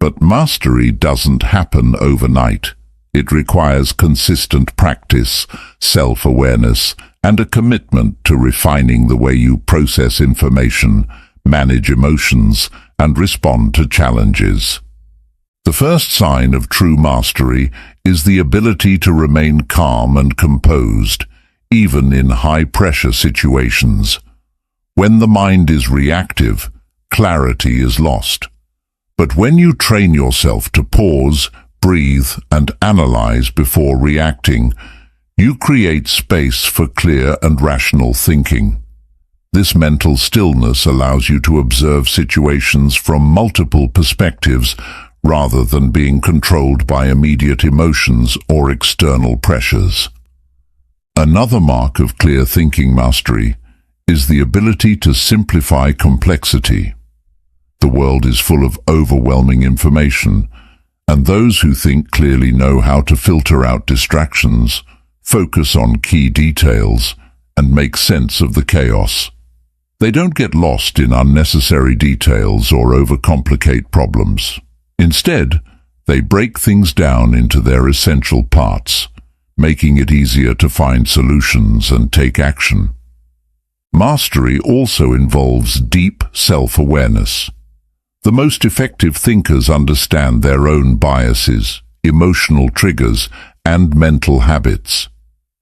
But mastery doesn't happen overnight. It requires consistent practice, self-awareness, and a commitment to refining the way you process information, manage emotions, and respond to challenges. The first sign of true mastery is the ability to remain calm and composed, even in high-pressure situations. When the mind is reactive, clarity is lost. But when you train yourself to pause, breathe, and analyze before reacting, you create space for clear and rational thinking. This mental stillness allows you to observe situations from multiple perspectives rather than being controlled by immediate emotions or external pressures. Another mark of clear thinking mastery is the ability to simplify complexity. The world is full of overwhelming information, and those who think clearly know how to filter out distractions, focus on key details, and make sense of the chaos. They don't get lost in unnecessary details or overcomplicate problems. Instead, they break things down into their essential parts, making it easier to find solutions and take action. Mastery also involves deep self-awareness. The most effective thinkers understand their own biases, emotional triggers, and mental habits.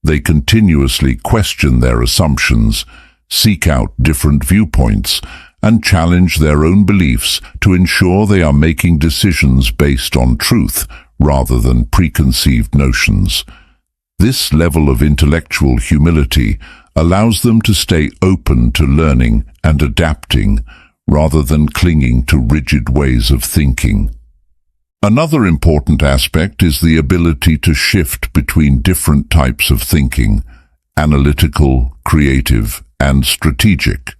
They continuously question their assumptions, seek out different viewpoints, and challenge their own beliefs to ensure they are making decisions based on truth rather than preconceived notions. This level of intellectual humility allows them to stay open to learning and adapting rather than clinging to rigid ways of thinking. Another important aspect is the ability to shift between different types of thinking: analytical, creative, and strategic.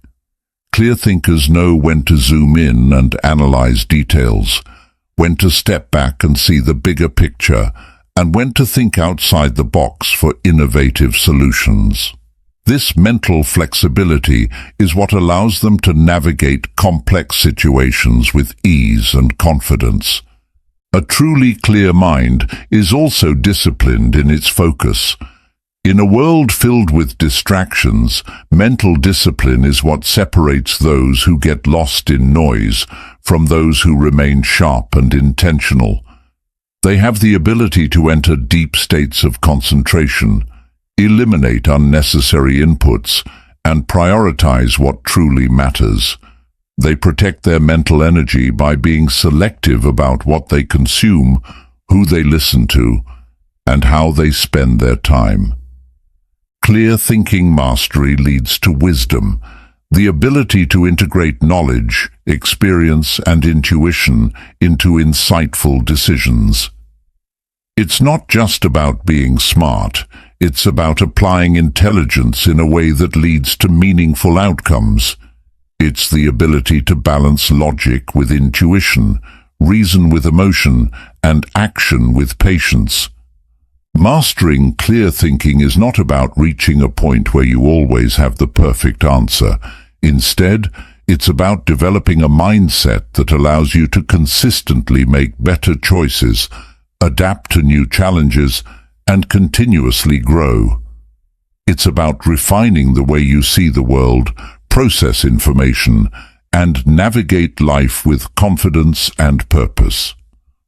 Clear thinkers know when to zoom in and analyze details, when to step back and see the bigger picture, and when to think outside the box for innovative solutions. This mental flexibility is what allows them to navigate complex situations with ease and confidence. A truly clear mind is also disciplined in its focus. In a world filled with distractions, mental discipline is what separates those who get lost in noise from those who remain sharp and intentional. They have the ability to enter deep states of concentration, eliminate unnecessary inputs, and prioritize what truly matters. They protect their mental energy by being selective about what they consume, who they listen to, and how they spend their time. Clear thinking mastery leads to wisdom, the ability to integrate knowledge, experience, and intuition into insightful decisions. It's not just about being smart, it's about applying intelligence in a way that leads to meaningful outcomes. It's the ability to balance logic with intuition, reason with emotion, and action with patience. Mastering clear thinking is not about reaching a point where you always have the perfect answer. Instead, it's about developing a mindset that allows you to consistently make better choices, adapt to new challenges, and continuously grow. It's about refining the way you see the world, process information, and navigate life with confidence and purpose.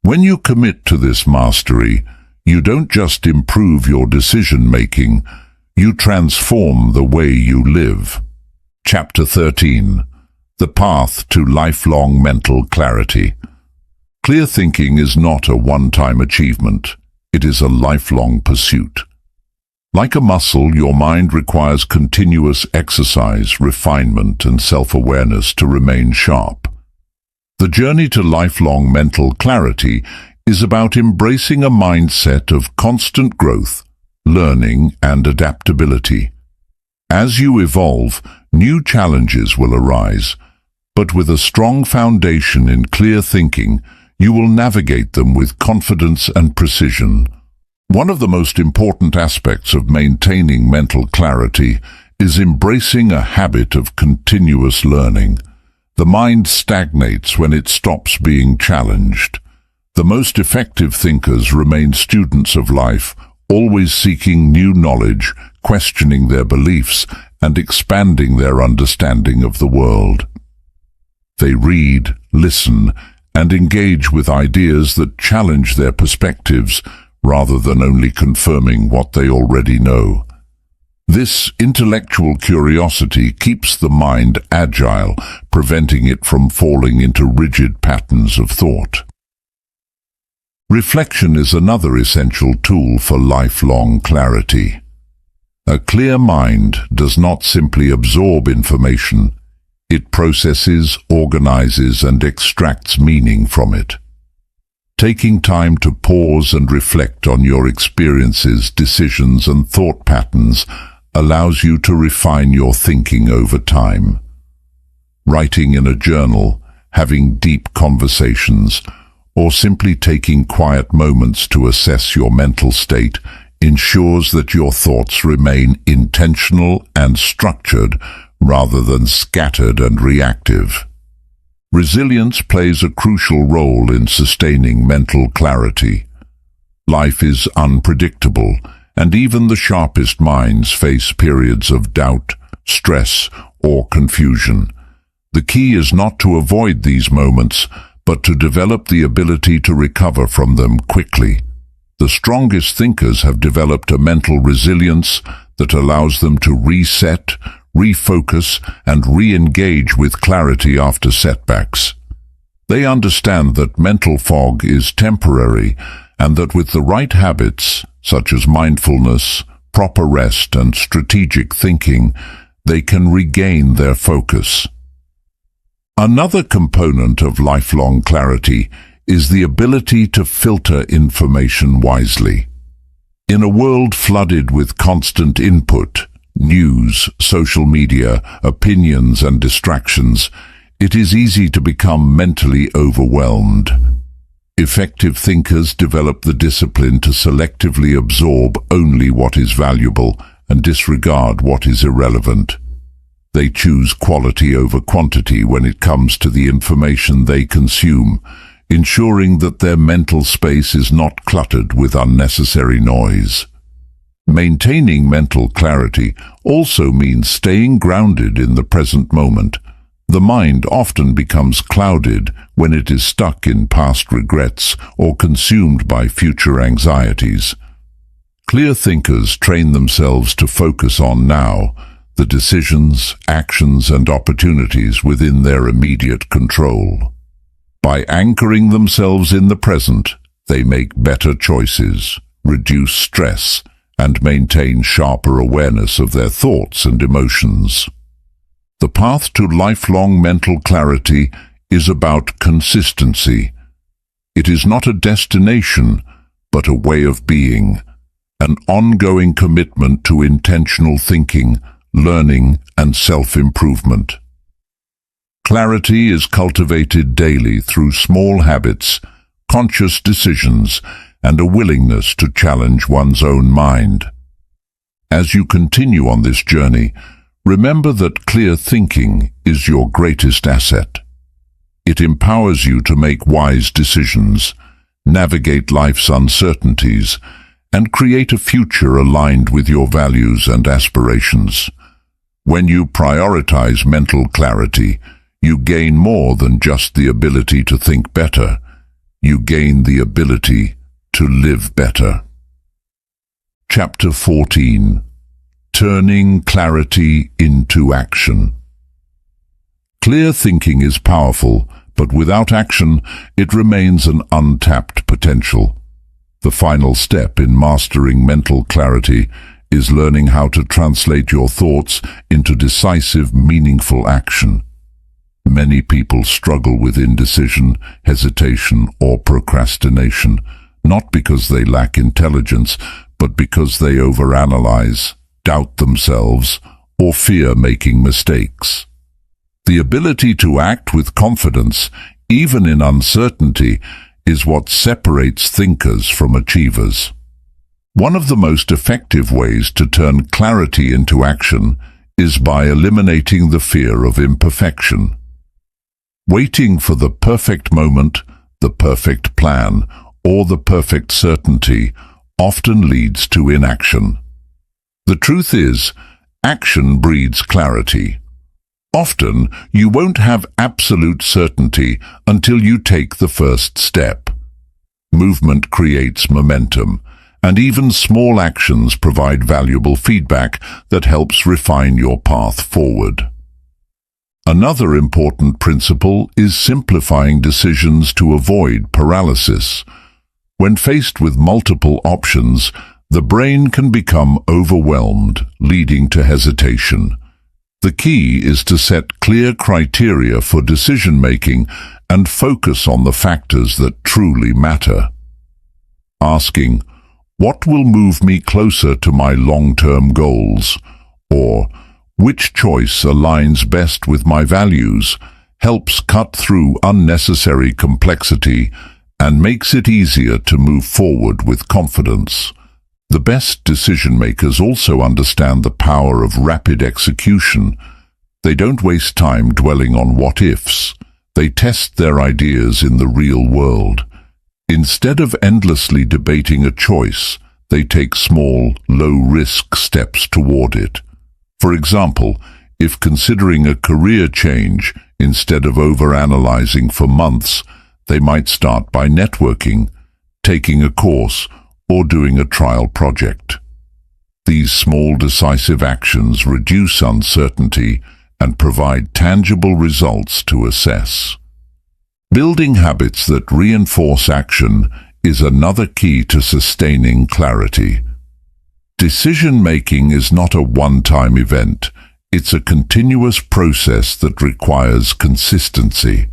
When you commit to this mastery, you don't just improve your decision-making, you transform the way you live. Chapter 13. The Path to Lifelong Mental Clarity. Clear thinking is not a one-time achievement. It is a lifelong pursuit. Like a muscle, your mind requires continuous exercise, refinement, and self-awareness to remain sharp. The journey to lifelong mental clarity is about embracing a mindset of constant growth, learning, and adaptability. As you evolve, new challenges will arise, but with a strong foundation in clear thinking, you will navigate them with confidence and precision. One of the most important aspects of maintaining mental clarity is embracing a habit of continuous learning. The mind stagnates when it stops being challenged. The most effective thinkers remain students of life, always seeking new knowledge, questioning their beliefs, and expanding their understanding of the world. They read, listen, and engage with ideas that challenge their perspectives, rather than only confirming what they already know. This intellectual curiosity keeps the mind agile, preventing it from falling into rigid patterns of thought. Reflection is another essential tool for lifelong clarity. A clear mind does not simply absorb information, it processes, organizes, and extracts meaning from it. Taking time to pause and reflect on your experiences, decisions, and thought patterns allows you to refine your thinking over time. Writing in a journal, having deep conversations, or simply taking quiet moments to assess your mental state ensures that your thoughts remain intentional and structured rather than scattered and reactive. Resilience plays a crucial role in sustaining mental clarity. Life is unpredictable, and even the sharpest minds face periods of doubt, stress, or confusion. The key is not to avoid these moments, but to develop the ability to recover from them quickly. The strongest thinkers have developed a mental resilience that allows them to reset, refocus, and re-engage with clarity after setbacks. They understand that mental fog is temporary and that with the right habits, such as mindfulness, proper rest, and strategic thinking, they can regain their focus. Another component of lifelong clarity is the ability to filter information wisely. In a world flooded with constant input, news, social media, opinions, and distractions, it is easy to become mentally overwhelmed. Effective thinkers develop the discipline to selectively absorb only what is valuable and disregard what is irrelevant. They choose quality over quantity when it comes to the information they consume, ensuring that their mental space is not cluttered with unnecessary noise. Maintaining mental clarity also means staying grounded in the present moment. The mind often becomes clouded when it is stuck in past regrets or consumed by future anxieties. Clear thinkers train themselves to focus on now, the decisions, actions, and opportunities within their immediate control. By anchoring themselves in the present, they make better choices, reduce stress, and maintain sharper awareness of their thoughts and emotions. The path to lifelong mental clarity is about consistency. It is not a destination, but a way of being, an ongoing commitment to intentional thinking, learning, and self-improvement. Clarity is cultivated daily through small habits, conscious decisions, and a willingness to challenge one's own mind. As you continue on this journey, remember that clear thinking is your greatest asset. It empowers you to make wise decisions, navigate life's uncertainties, and create a future aligned with your values and aspirations. When you prioritize mental clarity, you gain more than just the ability to think better. You gain the ability to live better. Chapter 14. Turning clarity into action. Clear thinking is powerful, but without action, it remains an untapped potential. The final step in mastering mental clarity is learning how to translate your thoughts into decisive, meaningful action. Many people struggle with indecision, hesitation, or procrastination, not because they lack intelligence, but because they overanalyze, doubt themselves, or fear making mistakes. The ability to act with confidence, even in uncertainty, is what separates thinkers from achievers. One of the most effective ways to turn clarity into action is by eliminating the fear of imperfection. Waiting for the perfect moment, the perfect plan, or the perfect certainty often leads to inaction. The truth is, action breeds clarity. Often, you won't have absolute certainty until you take the first step. Movement creates momentum, and even small actions provide valuable feedback that helps refine your path forward. Another important principle is simplifying decisions to avoid paralysis. When faced with multiple options, the brain can become overwhelmed, leading to hesitation. The key is to set clear criteria for decision-making and focus on the factors that truly matter. Asking, "What will move me closer to my long-term goals?" or "Which choice aligns best with my values?" helps cut through unnecessary complexity and makes it easier to move forward with confidence. The best decision-makers also understand the power of rapid execution. They don't waste time dwelling on what-ifs. They test their ideas in the real world. Instead of endlessly debating a choice, they take small, low-risk steps toward it. For example, if considering a career change, instead of overanalyzing for months, they might start by networking, taking a course, or doing a trial project. These small decisive actions reduce uncertainty and provide tangible results to assess. Building habits that reinforce action is another key to sustaining clarity. Decision-making is not a one-time event. It's a continuous process that requires consistency.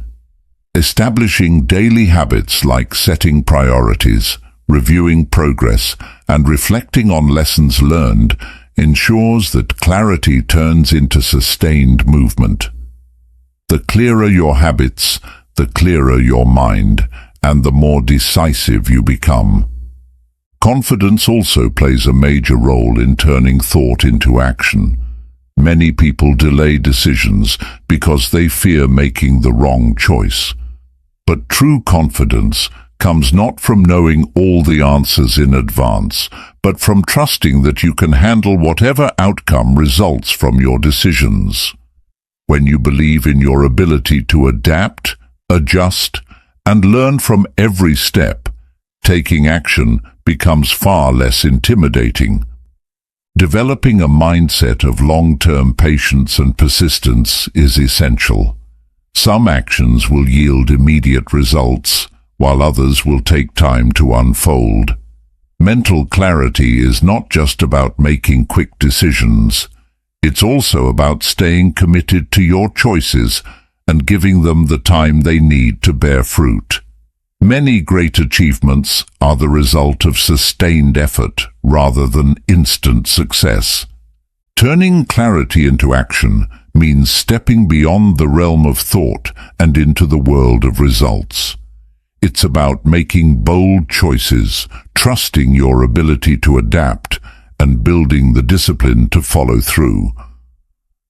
Establishing daily habits like setting priorities, reviewing progress, and reflecting on lessons learned ensures that clarity turns into sustained movement. The clearer your habits, the clearer your mind, and the more decisive you become. Confidence also plays a major role in turning thought into action. Many people delay decisions because they fear making the wrong choice. But true confidence comes not from knowing all the answers in advance, but from trusting that you can handle whatever outcome results from your decisions. When you believe in your ability to adapt, adjust, and learn from every step, taking action becomes far less intimidating. Developing a mindset of long-term patience and persistence is essential. Some actions will yield immediate results, while others will take time to unfold. Mental clarity is not just about making quick decisions. It's also about staying committed to your choices and giving them the time they need to bear fruit. Many great achievements are the result of sustained effort rather than instant success. Turning clarity into action means stepping beyond the realm of thought and into the world of results. It's about making bold choices, trusting your ability to adapt, and building the discipline to follow through.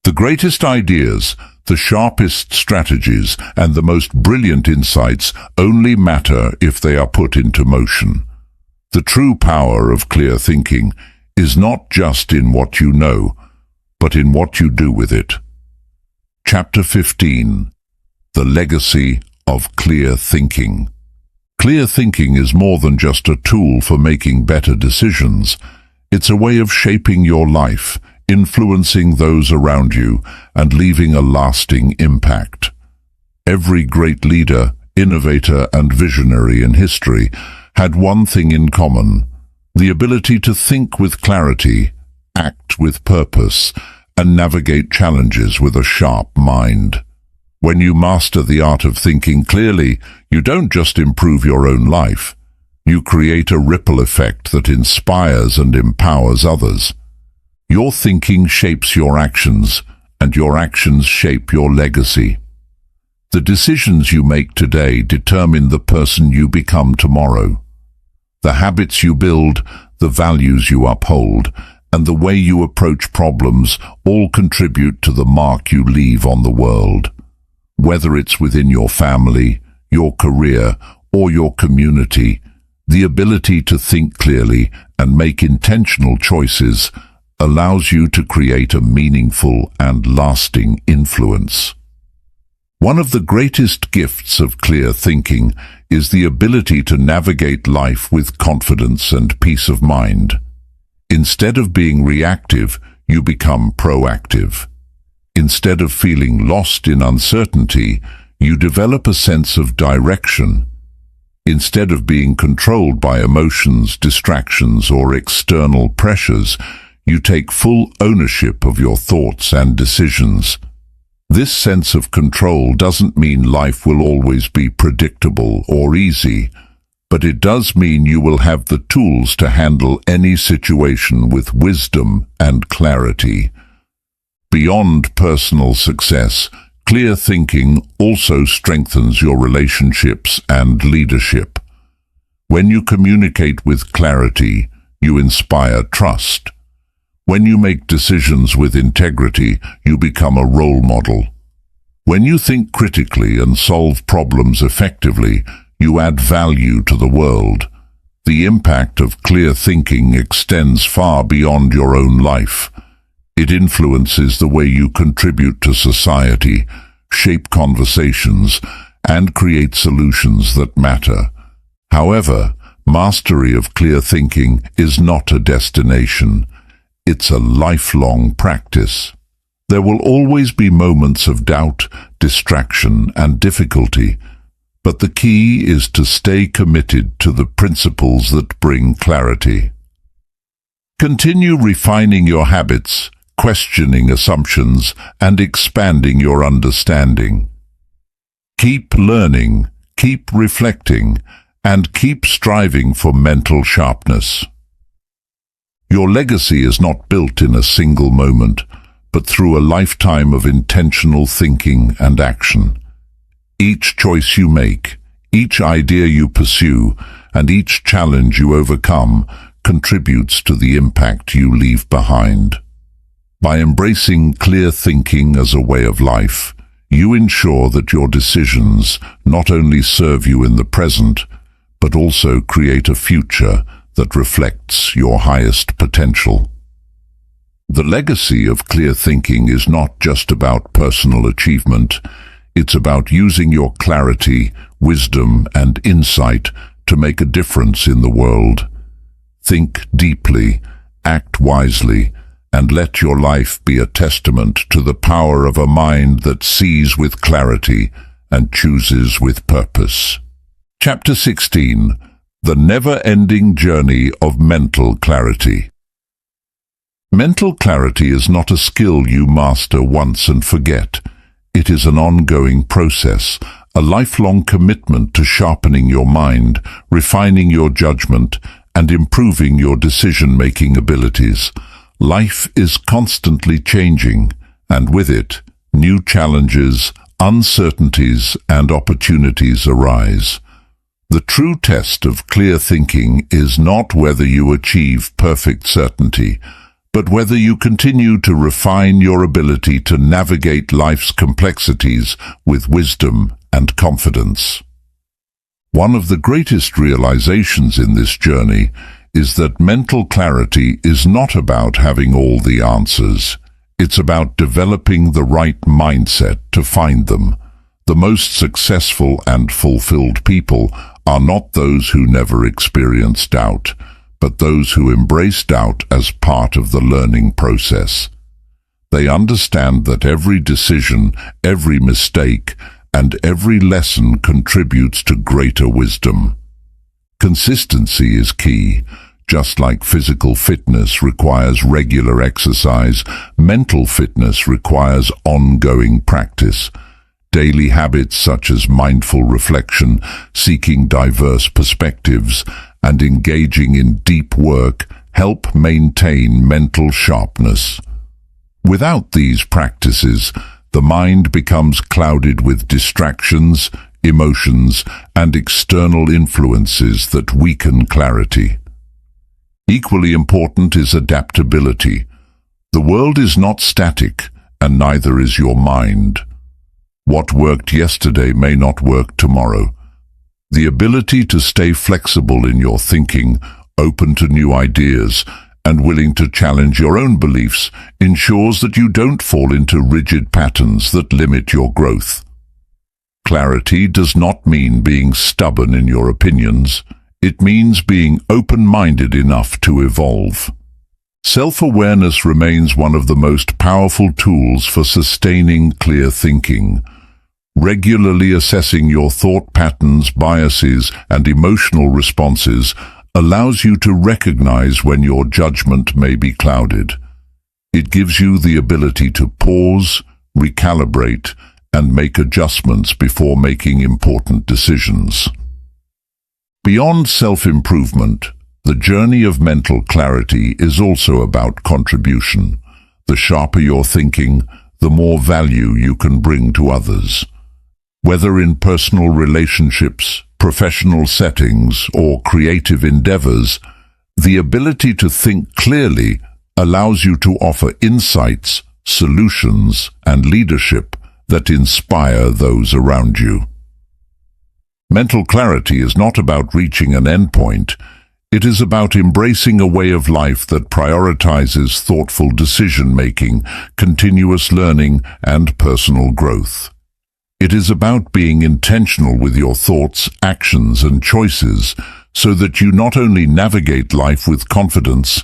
The greatest ideas, the sharpest strategies, and the most brilliant insights only matter if they are put into motion. The true power of clear thinking is not just in what you know, but in what you do with it. Chapter 15. The Legacy of Clear Thinking. Clear thinking is more than just a tool for making better decisions. It's a way of shaping your life, influencing those around you, and leaving a lasting impact. Every great leader, innovator, and visionary in history had one thing in common: the ability to think with clarity, act with purpose, and navigate challenges with a sharp mind. When you master the art of thinking clearly, you don't just improve your own life. You create a ripple effect that inspires and empowers others. Your thinking shapes your actions, and your actions shape your legacy. The decisions you make today determine the person you become tomorrow. The habits you build, the values you uphold, and the way you approach problems all contribute to the mark you leave on the world. Whether it's within your family, your career, or your community, the ability to think clearly and make intentional choices allows you to create a meaningful and lasting influence. One of the greatest gifts of clear thinking is the ability to navigate life with confidence and peace of mind. Instead of being reactive, you become proactive. Instead of feeling lost in uncertainty, you develop a sense of direction. Instead of being controlled by emotions, distractions, or external pressures, you take full ownership of your thoughts and decisions. This sense of control doesn't mean life will always be predictable or easy, but it does mean you will have the tools to handle any situation with wisdom and clarity. Beyond personal success, clear thinking also strengthens your relationships and leadership. When you communicate with clarity, you inspire trust. When you make decisions with integrity, you become a role model. When you think critically and solve problems effectively, you add value to the world. The impact of clear thinking extends far beyond your own life. It influences the way you contribute to society, shape conversations, and create solutions that matter. However, mastery of clear thinking is not a destination. it's a lifelong practice. There will always be moments of doubt, distraction, and difficulty, but the key is to stay committed to the principles that bring clarity. Continue refining your habits, questioning assumptions, and expanding your understanding. Keep learning, keep reflecting, and keep striving for mental sharpness. Your legacy is not built in a single moment, but through a lifetime of intentional thinking and action. Each choice you make, each idea you pursue, and each challenge you overcome contributes to the impact you leave behind. By embracing clear thinking as a way of life, you ensure that your decisions not only serve you in the present, but also create a future that reflects your highest potential. The legacy of clear thinking is not just about personal achievement. It's about using your clarity, wisdom, and insight to make a difference in the world. Think deeply, act wisely, and let your life be a testament to the power of a mind that sees with clarity and chooses with purpose. Chapter 16. The Never-Ending Journey of Mental Clarity. Mental clarity is not a skill you master once and forget. It is an ongoing process, a lifelong commitment to sharpening your mind, refining your judgment, and improving your decision-making abilities. Life is constantly changing, and with it, new challenges, uncertainties, and opportunities arise. The true test of clear thinking is not whether you achieve perfect certainty, but whether you continue to refine your ability to navigate life's complexities with wisdom and confidence. One of the greatest realizations in this journey is that mental clarity is not about having all the answers. It's about developing the right mindset to find them. The most successful and fulfilled people are not those who never experience doubt, but those who embrace doubt as part of the learning process. They understand that every decision, every mistake, and every lesson contributes to greater wisdom. Consistency is key. Just like physical fitness requires regular exercise, mental fitness requires ongoing practice. Daily habits such as mindful reflection, seeking diverse perspectives, and engaging in deep work help maintain mental sharpness. Without these practices, the mind becomes clouded with distractions, emotions, and external influences that weaken clarity. Equally important is adaptability. The world is not static, and neither is your mind. What worked yesterday may not work tomorrow. The ability to stay flexible in your thinking, open to new ideas, and willing to challenge your own beliefs ensures that you don't fall into rigid patterns that limit your growth. Clarity does not mean being stubborn in your opinions. It means being open-minded enough to evolve. Self-awareness remains one of the most powerful tools for sustaining clear thinking. Regularly assessing your thought patterns, biases, and emotional responses allows you to recognize when your judgment may be clouded. It gives you the ability to pause, recalibrate, and make adjustments before making important decisions. Beyond self-improvement, the journey of mental clarity is also about contribution. The sharper your thinking, the more value you can bring to others. Whether in personal relationships, professional settings, or creative endeavors, the ability to think clearly allows you to offer insights, solutions, and leadership that inspire those around you. Mental clarity is not about reaching an endpoint. It is about embracing a way of life that prioritizes thoughtful decision-making, continuous learning, and personal growth. It is about being intentional with your thoughts, actions, and choices so that you not only navigate life with confidence,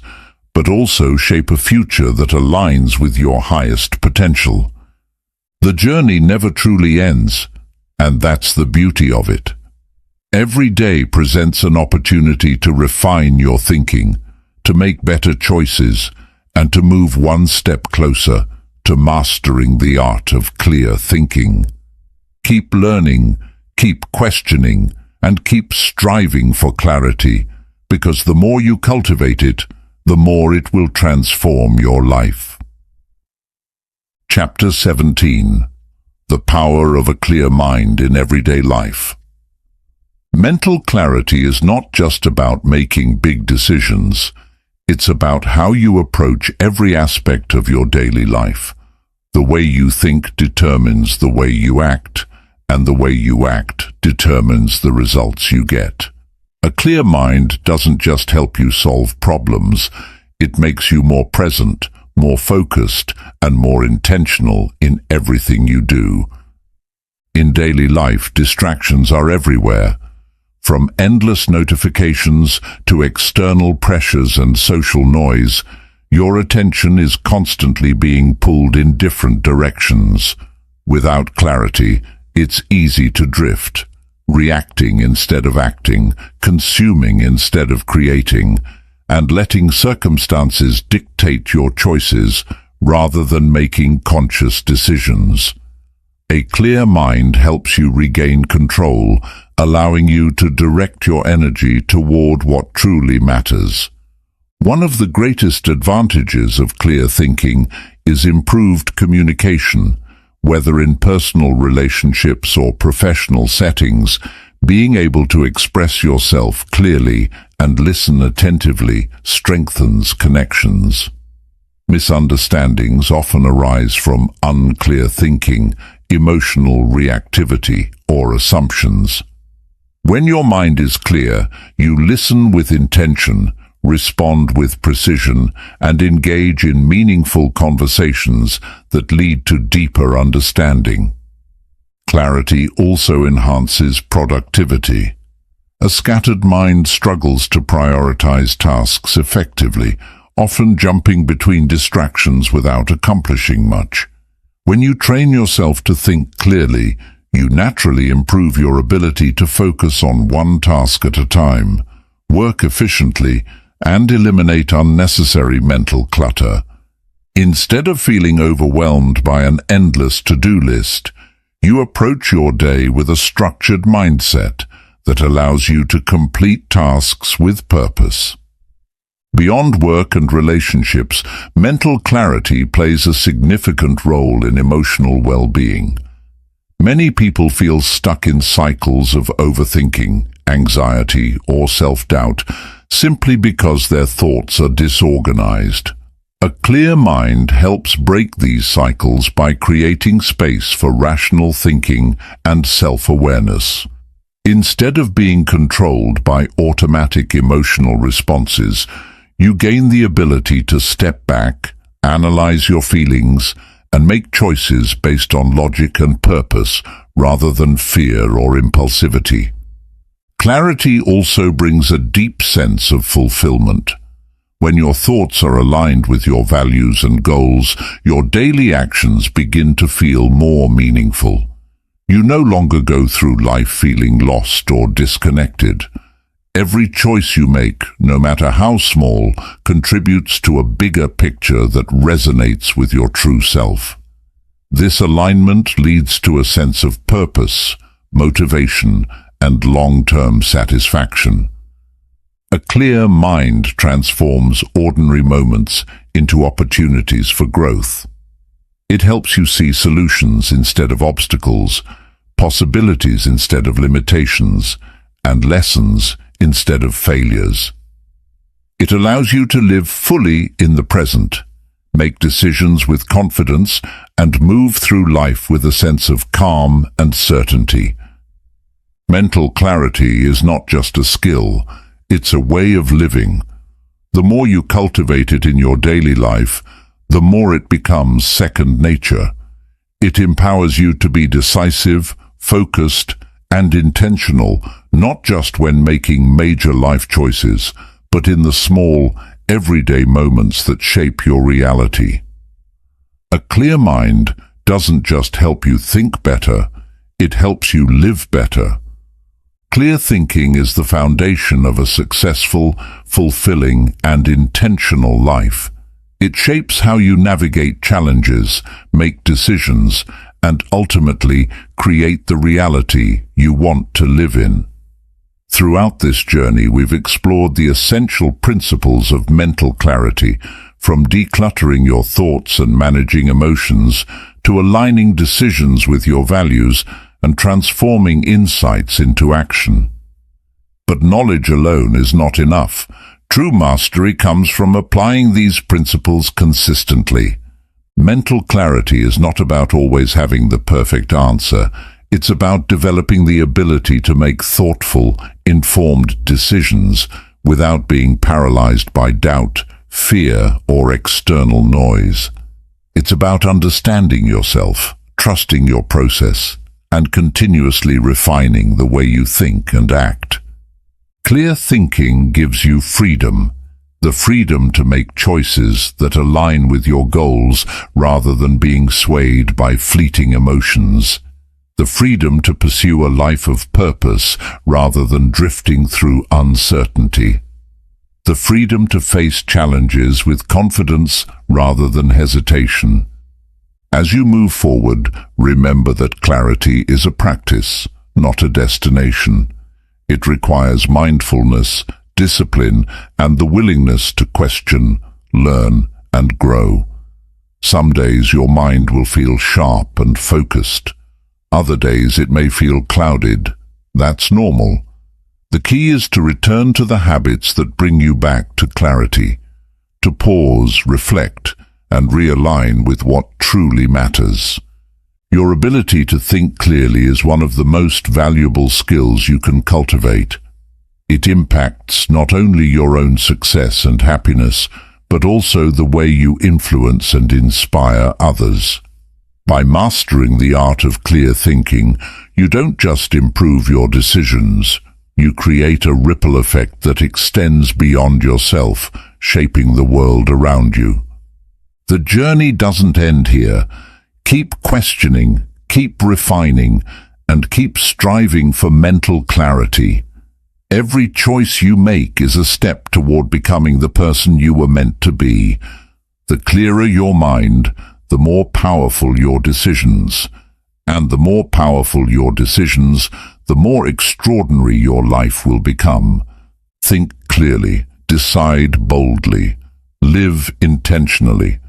but also shape a future that aligns with your highest potential. The journey never truly ends, and that's the beauty of it. Every day presents an opportunity to refine your thinking, to make better choices, and to move one step closer to mastering the art of clear thinking. Keep learning, keep questioning, and keep striving for clarity, because the more you cultivate it, the more it will transform your life. Chapter 17. The Power of a Clear Mind in Everyday Life. Mental clarity is not just about making big decisions. It's about how you approach every aspect of your daily life. The way you think determines the way you act, and the way you act determines the results you get. A clear mind doesn't just help you solve problems, it makes you more present, more focused, and more intentional in everything you do. In daily life, distractions are everywhere. From endless notifications to external pressures and social noise, your attention is constantly being pulled in different directions. Without clarity, it's easy to drift, reacting instead of acting, consuming instead of creating, and letting circumstances dictate your choices rather than making conscious decisions. A clear mind helps you regain control, allowing you to direct your energy toward what truly matters. One of the greatest advantages of clear thinking is improved communication. Whether in personal relationships or professional settings, being able to express yourself clearly and listen attentively strengthens connections. Misunderstandings often arise from unclear thinking, emotional reactivity, or assumptions. When your mind is clear, you listen with intention, respond with precision, and engage in meaningful conversations that lead to deeper understanding. Clarity also enhances productivity. A scattered mind struggles to prioritize tasks effectively, often jumping between distractions without accomplishing much. When you train yourself to think clearly, you naturally improve your ability to focus on one task at a time, work efficiently, and eliminate unnecessary mental clutter. Instead of feeling overwhelmed by an endless to-do list, you approach your day with a structured mindset that allows you to complete tasks with purpose. Beyond work and relationships, mental clarity plays a significant role in emotional well-being. Many people feel stuck in cycles of overthinking, anxiety, or self-doubt simply because their thoughts are disorganized. A clear mind helps break these cycles by creating space for rational thinking and self-awareness. Instead of being controlled by automatic emotional responses, you gain the ability to step back, analyze your feelings, and make choices based on logic and purpose rather than fear or impulsivity. Clarity also brings a deep sense of fulfillment. When your thoughts are aligned with your values and goals, your daily actions begin to feel more meaningful. You no longer go through life feeling lost or disconnected. Every choice you make, no matter how small, contributes to a bigger picture that resonates with your true self. This alignment leads to a sense of purpose, motivation, and long-term satisfaction. A clear mind transforms ordinary moments into opportunities for growth. It helps you see solutions instead of obstacles, possibilities instead of limitations, and lessons instead of failures. It allows you to live fully in the present, make decisions with confidence, and move through life with a sense of calm and certainty. Mental clarity is not just a skill, it's a way of living. The more you cultivate it in your daily life, the more it becomes second nature. It empowers you to be decisive, focused, and intentional, not just when making major life choices, but in the small, everyday moments that shape your reality. A clear mind doesn't just help you think better, it helps you live better. Clear thinking is the foundation of a successful, fulfilling, and intentional life. It shapes how you navigate challenges, make decisions, and ultimately create the reality you want to live in. Throughout this journey, we've explored the essential principles of mental clarity, from decluttering your thoughts and managing emotions to aligning decisions with your values and transforming insights into action. But knowledge alone is not enough. True mastery comes from applying these principles consistently. Mental clarity is not about always having the perfect answer. It's about developing the ability to make thoughtful, informed decisions without being paralyzed by doubt, fear, or external noise. It's about understanding yourself, trusting your process, and continuously refining the way you think and act. Clear thinking gives you freedom, the freedom to make choices that align with your goals rather than being swayed by fleeting emotions. The freedom to pursue a life of purpose rather than drifting through uncertainty. The freedom to face challenges with confidence rather than hesitation. As you move forward, remember that clarity is a practice, not a destination. It requires mindfulness, discipline, and the willingness to question, learn, and grow. Some days your mind will feel sharp and focused. Other days it may feel clouded. That's normal. The key is to return to the habits that bring you back to clarity, to pause, reflect, and realign with what truly matters. Your ability to think clearly is one of the most valuable skills you can cultivate. It impacts not only your own success and happiness, but also the way you influence and inspire others. By mastering the art of clear thinking, you don't just improve your decisions, you create a ripple effect that extends beyond yourself, shaping the world around you. The journey doesn't end here. Keep questioning, keep refining, and keep striving for mental clarity. Every choice you make is a step toward becoming the person you were meant to be. The clearer your mind, the more powerful your decisions. And the more powerful your decisions, the more extraordinary your life will become. Think clearly, decide boldly, live intentionally,